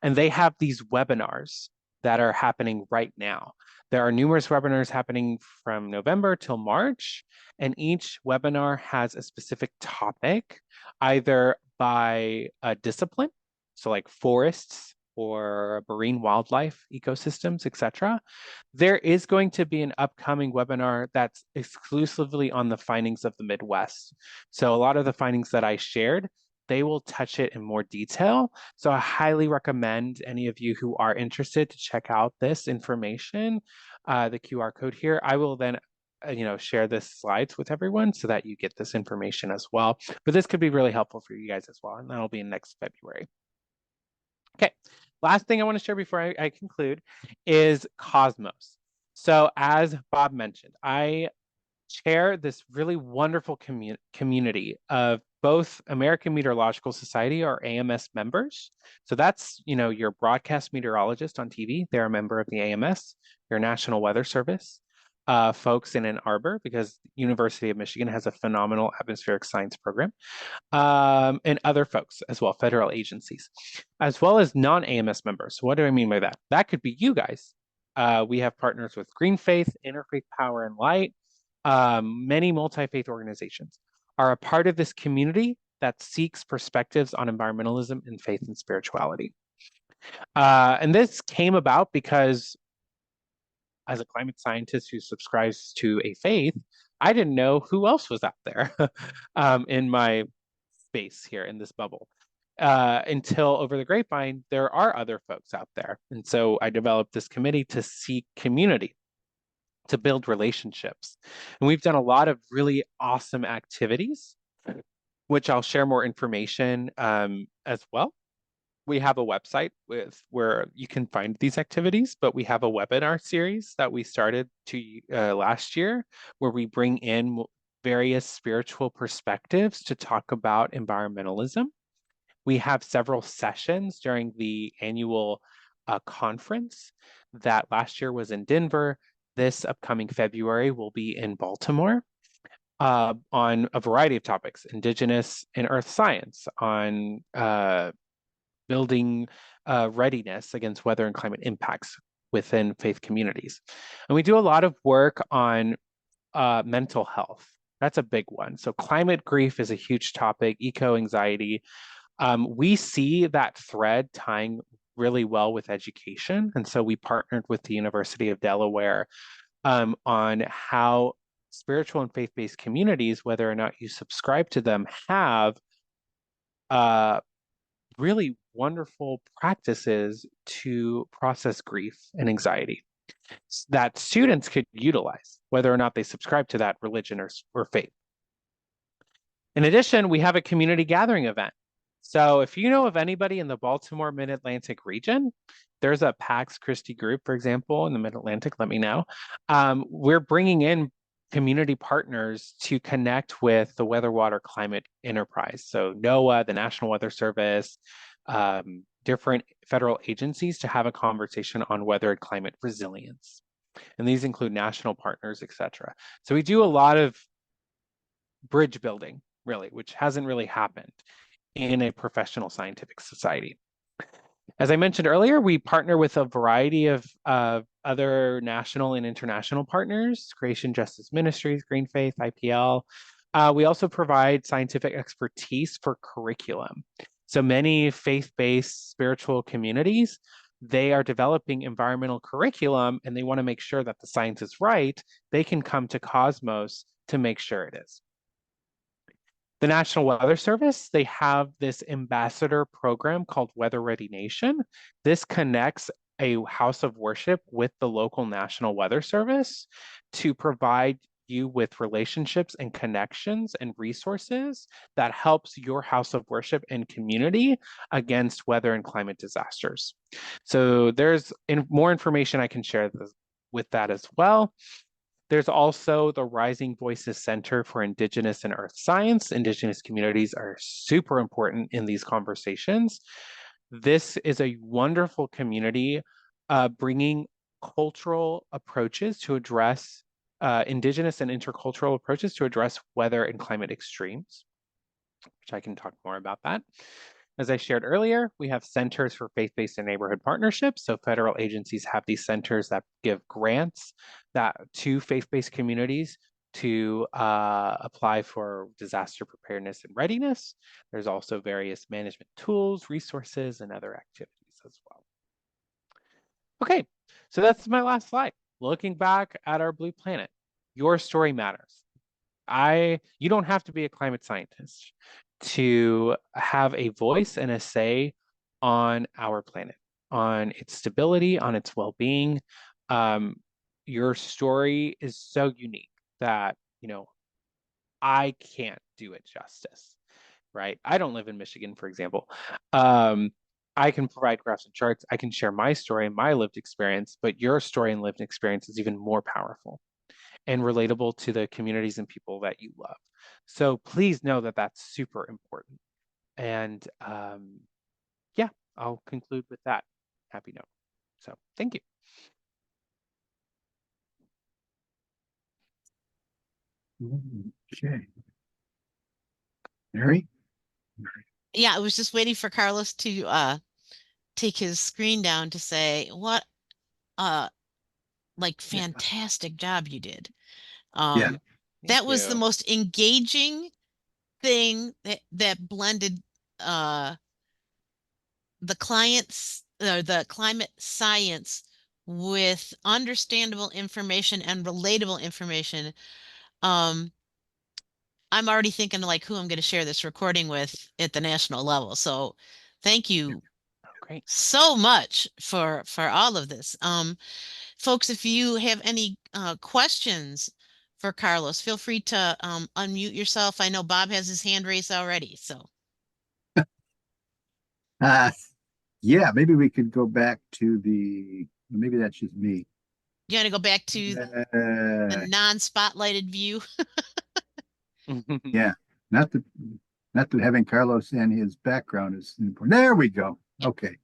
and they have these webinars that are happening right now. There are numerous webinars happening from November till March, and each webinar has a specific topic, either by a discipline, so like forests or marine wildlife ecosystems, etc. There is going to be an upcoming webinar that's exclusively on the findings of the Midwest. So a lot of the findings that I shared, they will touch it in more detail. So I highly recommend any of you who are interested to check out this information, the QR code here. I will then share this slides with everyone so that you get this information as well. But this could be really helpful for you guys as well, and that'll be in next February. Okay, last thing I want to share before I conclude is Cosmos. So as Bob mentioned, I chair this really wonderful community of both American Meteorological Society or AMS members. So that's, your broadcast meteorologist on TV, they're a member of the AMS, your National Weather Service, folks in Ann Arbor, because University of Michigan has a phenomenal atmospheric science program, and other folks as well, federal agencies, as well as non-AMS members. So what do I mean by that? That could be you guys. We have partners with Green Faith, Interfaith Power and Light, many multi-faith organizations are a part of this community that seeks perspectives on environmentalism and faith and spirituality. And this came about because as a climate scientist who subscribes to a faith, I didn't know who else was out there in my space here in this bubble. until over the grapevine, there are other folks out there. And so I developed this committee to seek community, to build relationships. And we've done a lot of really awesome activities, which I'll share more information as well. We have a website where you can find these activities, but we have a webinar series that we started last year where we bring in various spiritual perspectives to talk about environmentalism. We have several sessions during the annual conference that last year was in Denver. This upcoming February will be in Baltimore on a variety of topics, Indigenous and Earth Science, on building readiness against weather and climate impacts within faith communities. And we do a lot of work on mental health. That's a big one. So climate grief is a huge topic, eco-anxiety. We see that thread tying really well with education. And so we partnered with the University of Delaware on how spiritual and faith-based communities, whether or not you subscribe to them, have really wonderful practices to process grief and anxiety that students could utilize, whether or not they subscribe to that religion or faith. In addition, we have a community gathering event. So if you know of anybody in the Baltimore Mid-Atlantic region, there's a Pax Christi group, for example, in the Mid-Atlantic, let me know. We're bringing in community partners to connect with the Weather, Water, Climate Enterprise. So NOAA, the National Weather Service, different federal agencies to have a conversation on weather and climate resilience. And these include national partners, et cetera. So we do a lot of bridge building, really, which hasn't really happened in a professional scientific society. As I mentioned earlier, we partner with a variety of other national and international partners, Creation Justice Ministries, Green Faith, IPL. We also provide scientific expertise for curriculum. So many faith-based spiritual communities, they are developing environmental curriculum and they want to make sure that the science is right. They can come to Cosmos to make sure it is. The National Weather Service, they have this ambassador program called Weather Ready Nation. This connects a house of worship with the local National Weather Service to provide you with relationships and connections and resources that helps your house of worship and community against weather and climate disasters. So there's more information I can share with that as well. There's also the Rising Voices Center for Indigenous and Earth Science. Indigenous communities are super important in these conversations. This is a wonderful community bringing cultural approaches to address Indigenous and intercultural approaches to address weather and climate extremes, which I can talk more about that. As I shared earlier, we have centers for faith-based and neighborhood partnerships. So federal agencies have these centers that give grants to faith-based communities to apply for disaster preparedness and readiness. There's also various management tools, resources, and other activities as well. Okay, so that's my last slide. Looking back at our blue planet, your story matters. You don't have to be a climate scientist to have a voice and a say on our planet, on its stability, on its well-being. Your story is so unique that, I can't do it justice, right? I don't live in Michigan, for example. I can provide graphs and charts. I can share my story and my lived experience, but your story and lived experience is even more powerful and relatable to the communities and people that you love. So please know that that's super important. And yeah, I'll conclude with that happy note. So thank you. Okay. Mary? Yeah, I was just waiting for Carlos to take his screen down to say what fantastic job you did. Yeah. That was the most engaging thing that blended the the climate science with understandable information and relatable information. I'm already thinking like who I'm going to share this recording with at the national level. So thank you Oh, great. so much for all of this. Folks, if you have any questions for Carlos, feel free to unmute yourself. I know Bob has his hand raised already, so Uh, yeah, maybe we could go back to maybe that's just me. you want to go back to the Uh, non-spotlighted view. yeah, not that not that having Carlos and his background is important. There we go. Okay.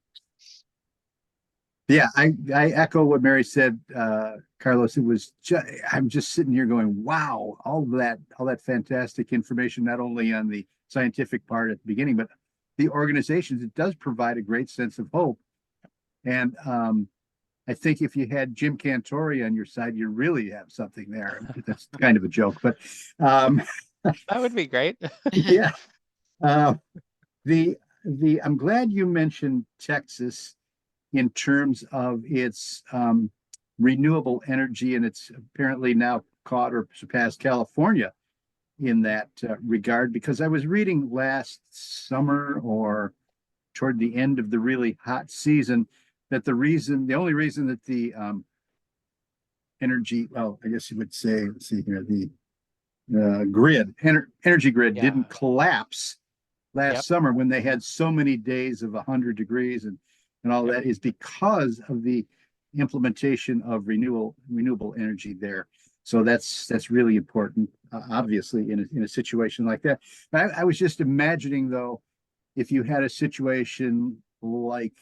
Yeah, I echo what Mary said, Carlos. I'm just sitting here going, wow, all that fantastic information, not only on the scientific part at the beginning, but the organizations. It does provide a great sense of hope. And I think if you had Jim Cantori on your side, you really have something there. That's kind of a joke, but um, That would be great. yeah. Uh, the I'm glad you mentioned Texas in terms of its renewable energy, and it's apparently now caught or surpassed California in that regard. Because I was reading last summer or toward the end of the really hot season that the only reason that the energy, well, I guess you would say, let's see here, the energy grid Yeah. didn't collapse last Yep. summer when they had so many days of 100 degrees and all Yep. that is because of the implementation of renewable energy there. So that's really important, obviously, in a situation like that. I was just imagining, though, if you had a situation like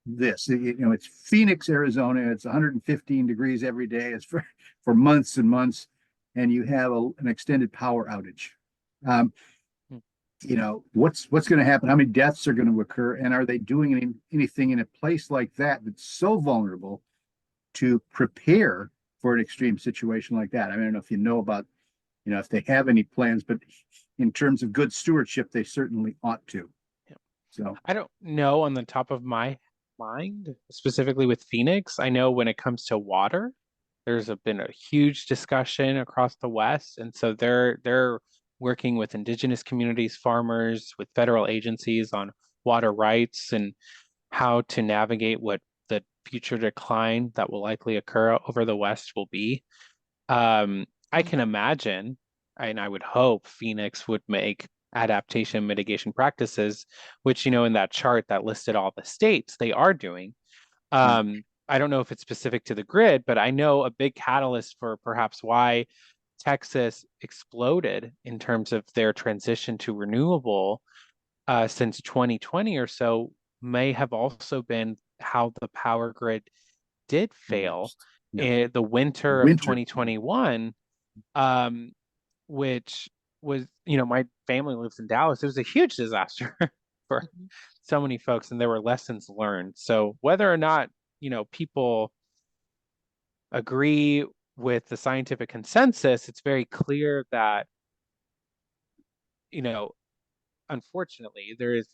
this, it's Phoenix, Arizona. It's 115 degrees every day. It's for months and months, and you have an extended power outage. Um, Mm. what's going to happen? How many deaths are going to occur? And are they doing anything in a place like that that's so vulnerable to prepare for an extreme situation like that? I don't know if you know about, if they have any plans, but in terms of good stewardship, they certainly ought to. Yep. So, I don't know on the top of my mind, specifically with Phoenix. I know when it comes to water, been a huge discussion across the West, and so they're working with indigenous communities, farmers, with federal agencies on water rights and how to navigate what the future decline that will likely occur over the West will be. I can imagine, and I would hope Phoenix would make adaptation mitigation practices, which, in that chart that listed all the states they are doing. I don't know if it's specific to the grid, but I know a big catalyst for perhaps why Texas exploded in terms of their transition to renewable since 2020 or so may have also been how the power grid did fail yeah, in the winter of winter. 2021, um, which was, my family lives in Dallas. It was a huge disaster for Mhm. so many folks, and there were lessons learned. So whether or not, people agree with the scientific consensus, it's very clear that, you know, unfortunately, there is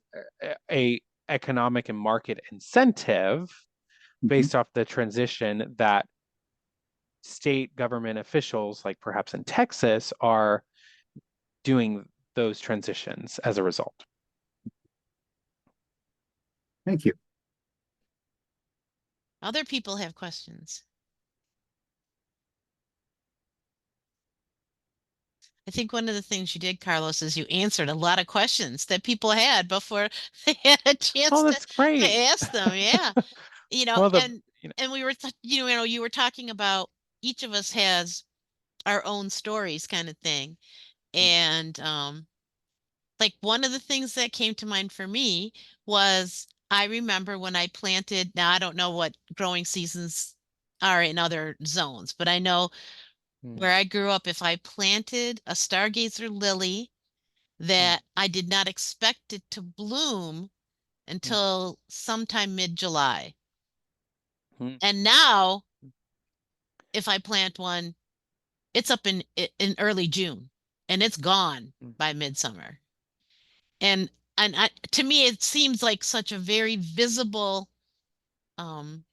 a economic and market incentive Mhm. based off the transition that state government officials, like perhaps in Texas, are doing those transitions as a result. Thank you. Other people have questions. I think one of the things you did, Carlos, is you answered a lot of questions that people had before they had a chance Oh, to that's great. ask them. Yeah. You know, Well, and and we were you were talking about each of us has our own stories kind of thing. And like one of the things that came to mind for me was I remember when I planted, now I don't know what growing seasons are in other zones, but I know mm, where I grew up, if I planted a stargazer lily mm, that I did not expect it to bloom mm, until sometime mid-July. mm, And now if I plant one, it's up in early June and it's gone mm, by midsummer. And to me it seems like such a very visible um,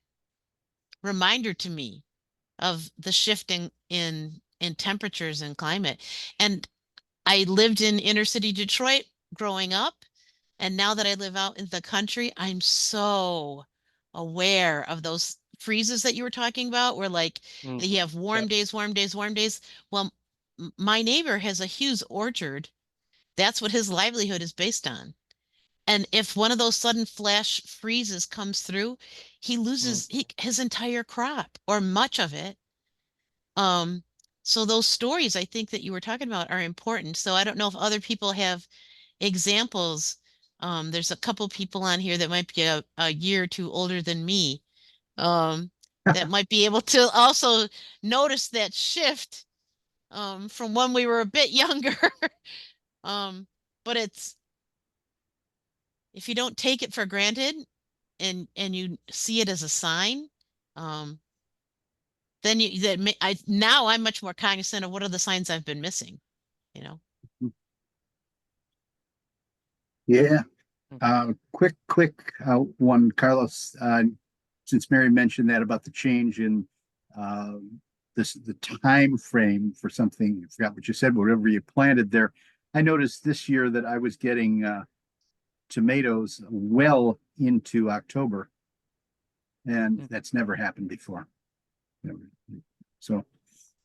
reminder to me of the shifting in temperatures and climate. And I lived in inner city Detroit growing up, and now that I live out in the country, I'm so aware of those freezes that you were talking about, where like Mm, you have warm yep. days, warm days, warm days. Well, my neighbor has a huge orchard. That's what his livelihood is based on. And if one of those sudden flash freezes comes through, he Mm, loses his entire crop or much of it. Um, so those stories I think that you were talking about are important. So I don't know if other people have examples. There's a couple people on here that might be a year or two older than me, um, that might be able to also notice that shift, from when we were a bit younger. Um, but it's if you don't take it for granted and you see it as a sign, um, then now I'm much more cognizant of what are the signs I've been missing, you know. Yeah. mm, Quick one, Carlos. Since Mary mentioned that about the change in the time frame for something, I forgot what you said, whatever you planted there. I noticed this year that I was getting tomatoes well into October, and mm, that's never happened before. So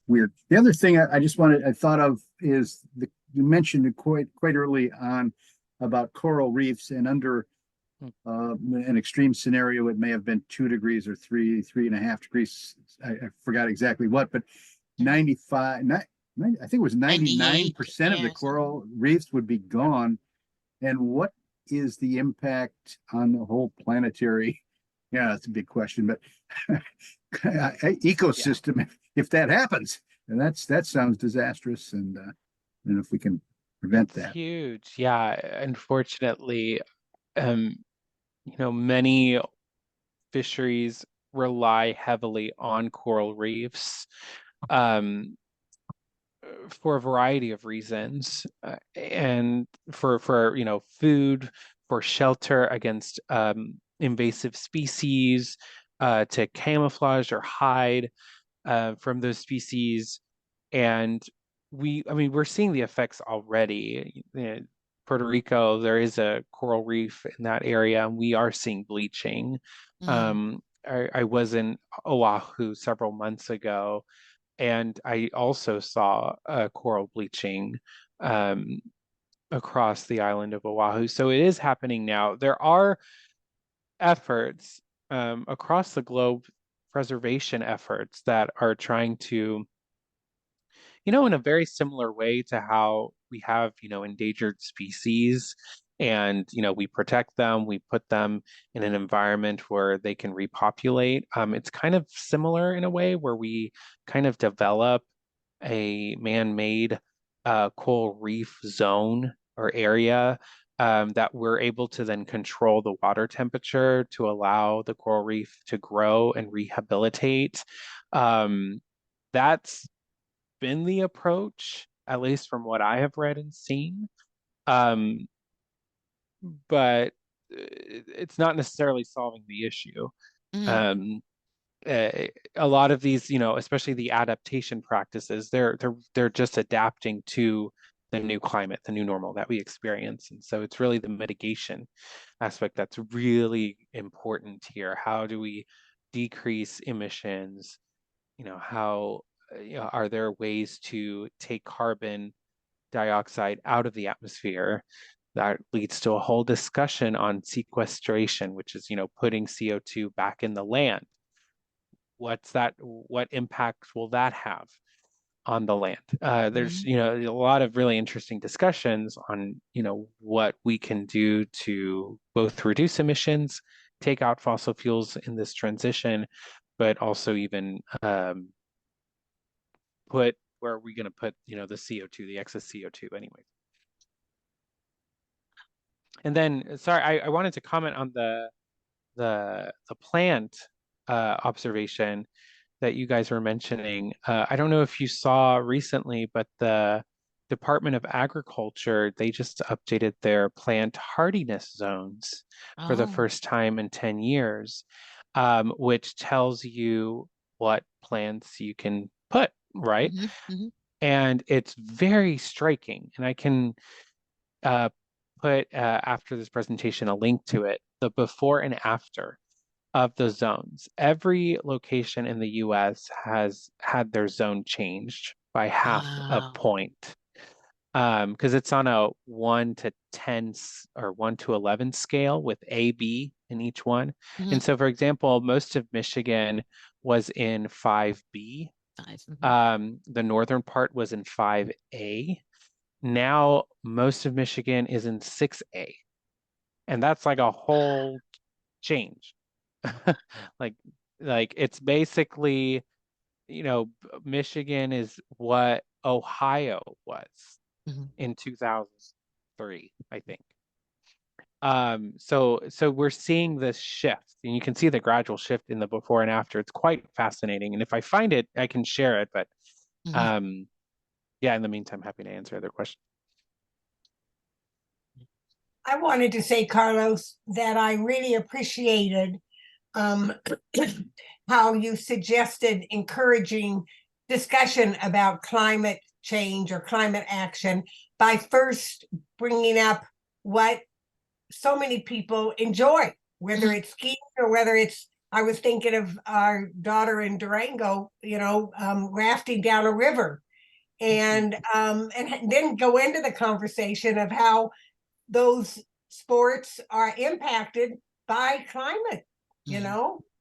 weird. The other thing I thought of is you mentioned it quite early on about coral reefs, and under mm, an extreme scenario, it may have been 2 degrees or 3.5 degrees. I forgot exactly what, but Mhm. 95, I think it was 98, 99% of the yeah. coral reefs would be gone. And what is the impact on the whole planetary? Yeah, that's a big question, but yeah. ecosystem, if that happens, and that sounds disastrous. And if we can prevent It's that. huge. Yeah, unfortunately, um, many fisheries rely heavily on coral reefs. Um, for a variety of reasons, and for food, for shelter against invasive species, to camouflage or hide from those species. And I mean, we're seeing the effects already. Puerto Rico, there is a coral reef in that area, and we are seeing bleaching. Mm, I was in Oahu several months ago, and I also saw coral bleaching um, across the island of Oahu. So it is happening now. There are efforts across the globe, preservation efforts that are trying to, in a very similar way to how we have, endangered species, and, we protect them, we put them in an environment where they can repopulate. It's kind of similar in a way where we kind of develop a man-made coral reef zone or area, that we're able to then control the water temperature to allow the coral reef to grow and rehabilitate. That's been the approach, at least from what I have read and seen. Um, but it's not necessarily solving the issue. mm, Um, a lot of these, especially the adaptation practices, they're just adapting to the new climate, the new normal that we experience. And so it's really the mitigation aspect that's really important here. How do we decrease emissions? How are there ways to take carbon dioxide out of the atmosphere? That leads to a whole discussion on sequestration, which is, putting CO2 back in the land. What impact will that have on the land? There's, mm, a lot of really interesting discussions on, what we can do to both reduce emissions, take out fossil fuels in this transition, but also even where are we going to put, the CO2, the excess CO2 anyway. And then, sorry, I wanted to comment on the plant observation that you guys were mentioning. I don't know if you saw recently, but the Department of Agriculture, they just updated their plant hardiness zones for the oh, first time in 10 years, which tells you what plants you can put, right? hmm, hmm, And it's very striking. And I can put after this presentation a link to it, the before and after of the zones. Every location in the US has had their zone changed by half a Wow. point. Because it's on a 1 to 10 or 1 to 11 scale with A, B in each one. Hmm. And so, for example, most of Michigan was in 5B. 5. Hmm. The northern part was in 5A. Now, most of Michigan is in 6A. And that's like a whole change. Like, like it's basically, Michigan is what Ohio was Hmm. in 2003, I think. So we're seeing this shift, and you can see the gradual shift in the before and after. It's quite fascinating. And if I find it, I can share it. But Hmm. um, yeah, in the meantime, happy to answer other questions. I wanted to say, Carlos, that I really appreciated um, how you suggested encouraging discussion about climate change or climate action by first bringing up what so many people enjoy, whether Hmm. it's skiing or whether it's, I was thinking of our daughter in Durango, rafting down a river. And then go into the conversation of how those sports are impacted by climate. Hmm.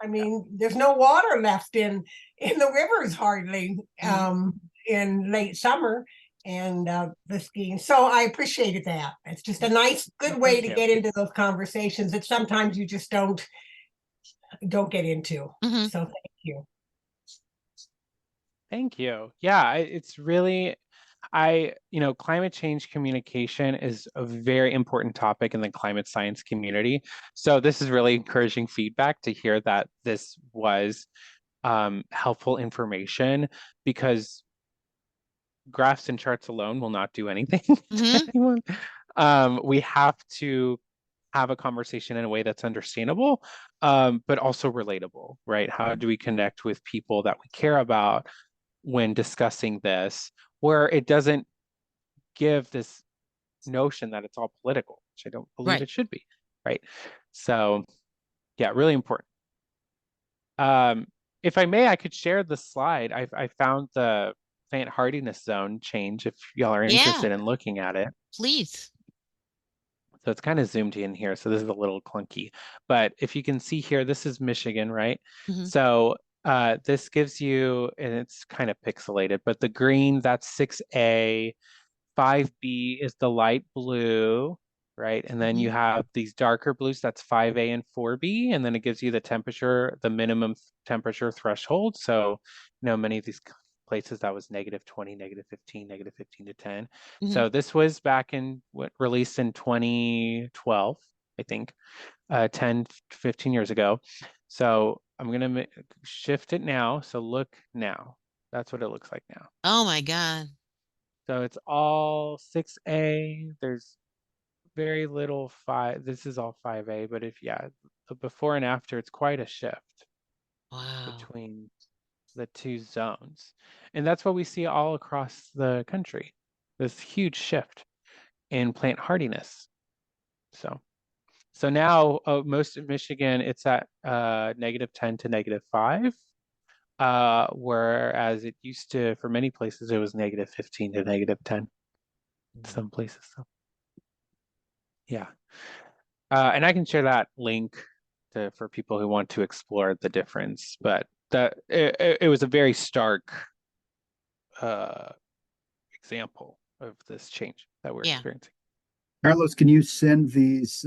I mean, there's no water left in the rivers hardly Hmm. in late summer, and the skiing. So I appreciated that. It's just a nice, Well, good way thank to you. get into those conversations that sometimes you just don't get into. Hmm. So thank you. Thank you. Yeah, it's really, climate change communication is a very important topic in the climate science community. So this is really encouraging feedback to hear that this was helpful information, because graphs and charts alone will not do anything to Hmm. anyone. We have to have a conversation in a way that's understandable, but also relatable, right? How do we connect with people that we care about when discussing this, where it doesn't give this notion that it's all political, which I don't believe Right. it should be, right? So, yeah, really important. Um, if I may, I could share the slide. I found the plant hardiness zone change if y'all are Yeah, interested in looking at it. please. So it's kind of zoomed in here, so this is a little clunky. But if you can see here, this is Michigan, right? Hmm. So this gives you, and it's kind of pixelated, but the green, that's 6A. 5B is the light blue, right? And then Hmm. you have these darker blues, that's 5A and 4B, and then it gives you the temperature, the minimum temperature threshold. So, many of these places that was -20, -15, -15 to 10. Hmm. So this was back in released in 2012, I think, 10, 15 years ago. So I'm gonna shift it now. So look now. That's what it looks like now. Oh my God. So it's all 6A. There's very little 5. This is all 5A, but the before and after, it's quite a shift Wow. between the two zones. And that's what we see all across the country, this huge shift in plant hardiness. So now most of Michigan, it's at -10 to -5. Whereas it used to, for many places, it was -15 to -10. Some places. So yeah. And I can share that link for people who want to explore the difference. But it was a very stark uh, example of this change that we're Yeah. experiencing. Carlos, can you send these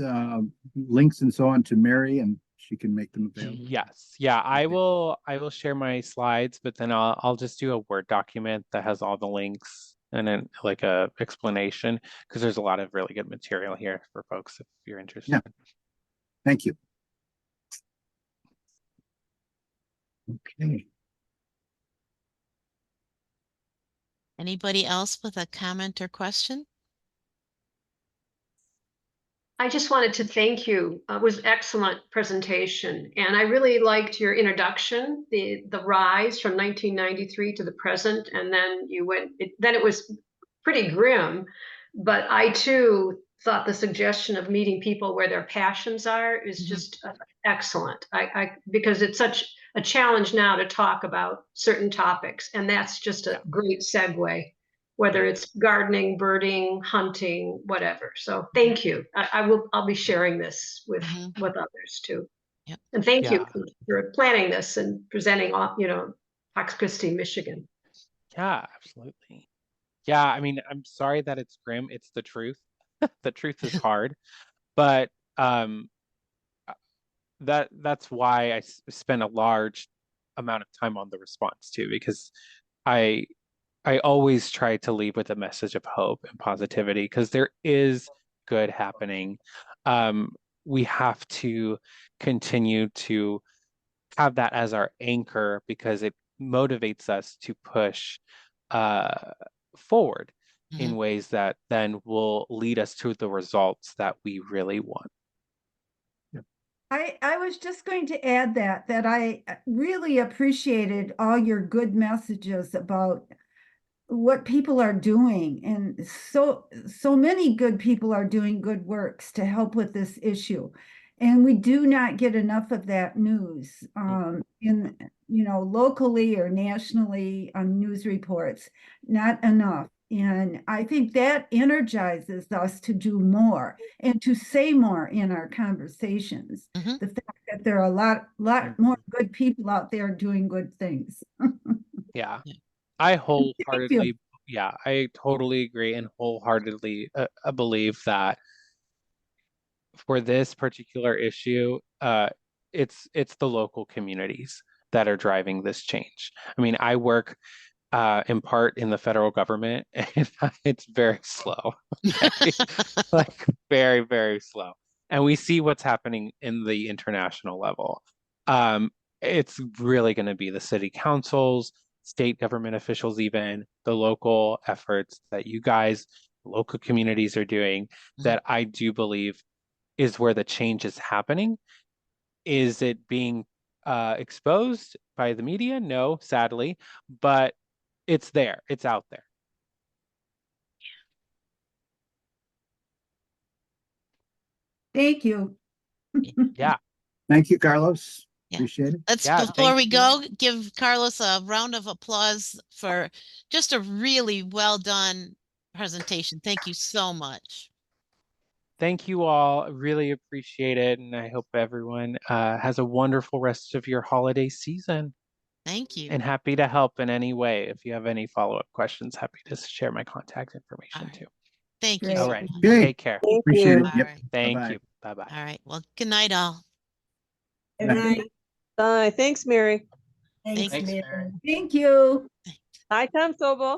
links and so on to Mary and she can make them available? Yes, yeah, I Okay. will. I will share my slides, but then I'll just do a Word document that has all the links and then like a explanation, because there's a lot of really good material here for folks if you're interested. Yeah, thank you. Okay. Anybody else with a comment or question? I just wanted to thank you. It was excellent presentation, and I really liked your introduction, the rise from 1993 to the present, and then then it was pretty grim, but I too thought the suggestion of meeting people where their passions are is just excellent. Because it's such a challenge now to talk about certain topics, and that's just a great segue, whether it's gardening, birding, hunting, whatever. So thank you. I'll be sharing this with others too. Yep. And thank you Yeah. for planning this and presenting off, Fox Christie, Michigan. Yeah, absolutely. Yeah, I mean, I'm sorry that it's grim. It's the truth. The truth is hard, but that's why I spend a large amount of time on the response too, because I always try to leave with a message of hope and positivity because there is good happening. We have to continue to have that as our anchor because it motivates us to push forward in ways that then will lead us to the results that we really want. I was just going to add that I really appreciated all your good messages about what people are doing, and so many good people are doing good works to help with this issue, and we do not get enough of that news in locally or nationally on news reports, not enough. And I think that energizes us to do more and to say more in our conversations. The fact that there are a lot more good people out there doing good things. Yeah. I wholeheartedly, I totally agree and wholeheartedly believe that for this particular issue, it's the local communities that are driving this change. I mean, I work in part in the federal government, and it's very slow, like very, very slow. And we see what's happening in the international level. It's really going to be the city councils, state government officials, even the local efforts that you guys, local communities are doing that I do believe is where the change is happening. Is it being exposed by the media? No, sadly, but it's there. It's out there. Thank you. Yeah. Thank you, Carlos. Yeah. Appreciate it. Let's, Yeah, before thank we you. go, give Carlos a round of applause for just a really well done presentation. Thank you so much. Thank you all. Really appreciate it. And I hope everyone has a wonderful rest of your holiday season. Thank you. And happy to help in any way. If you have any follow-up questions, happy to share my contact information too. Thank you. Great. All right. Okay. Take care. Thank Appreciate you. it. Yep. All right. Thank Bye-bye. you. Bye-bye. All right. Well, good night, all. Good night. Bye. Thanks, Mary. Thanks, Thanks, Mary. Thank you. Hi, Tom Sobel.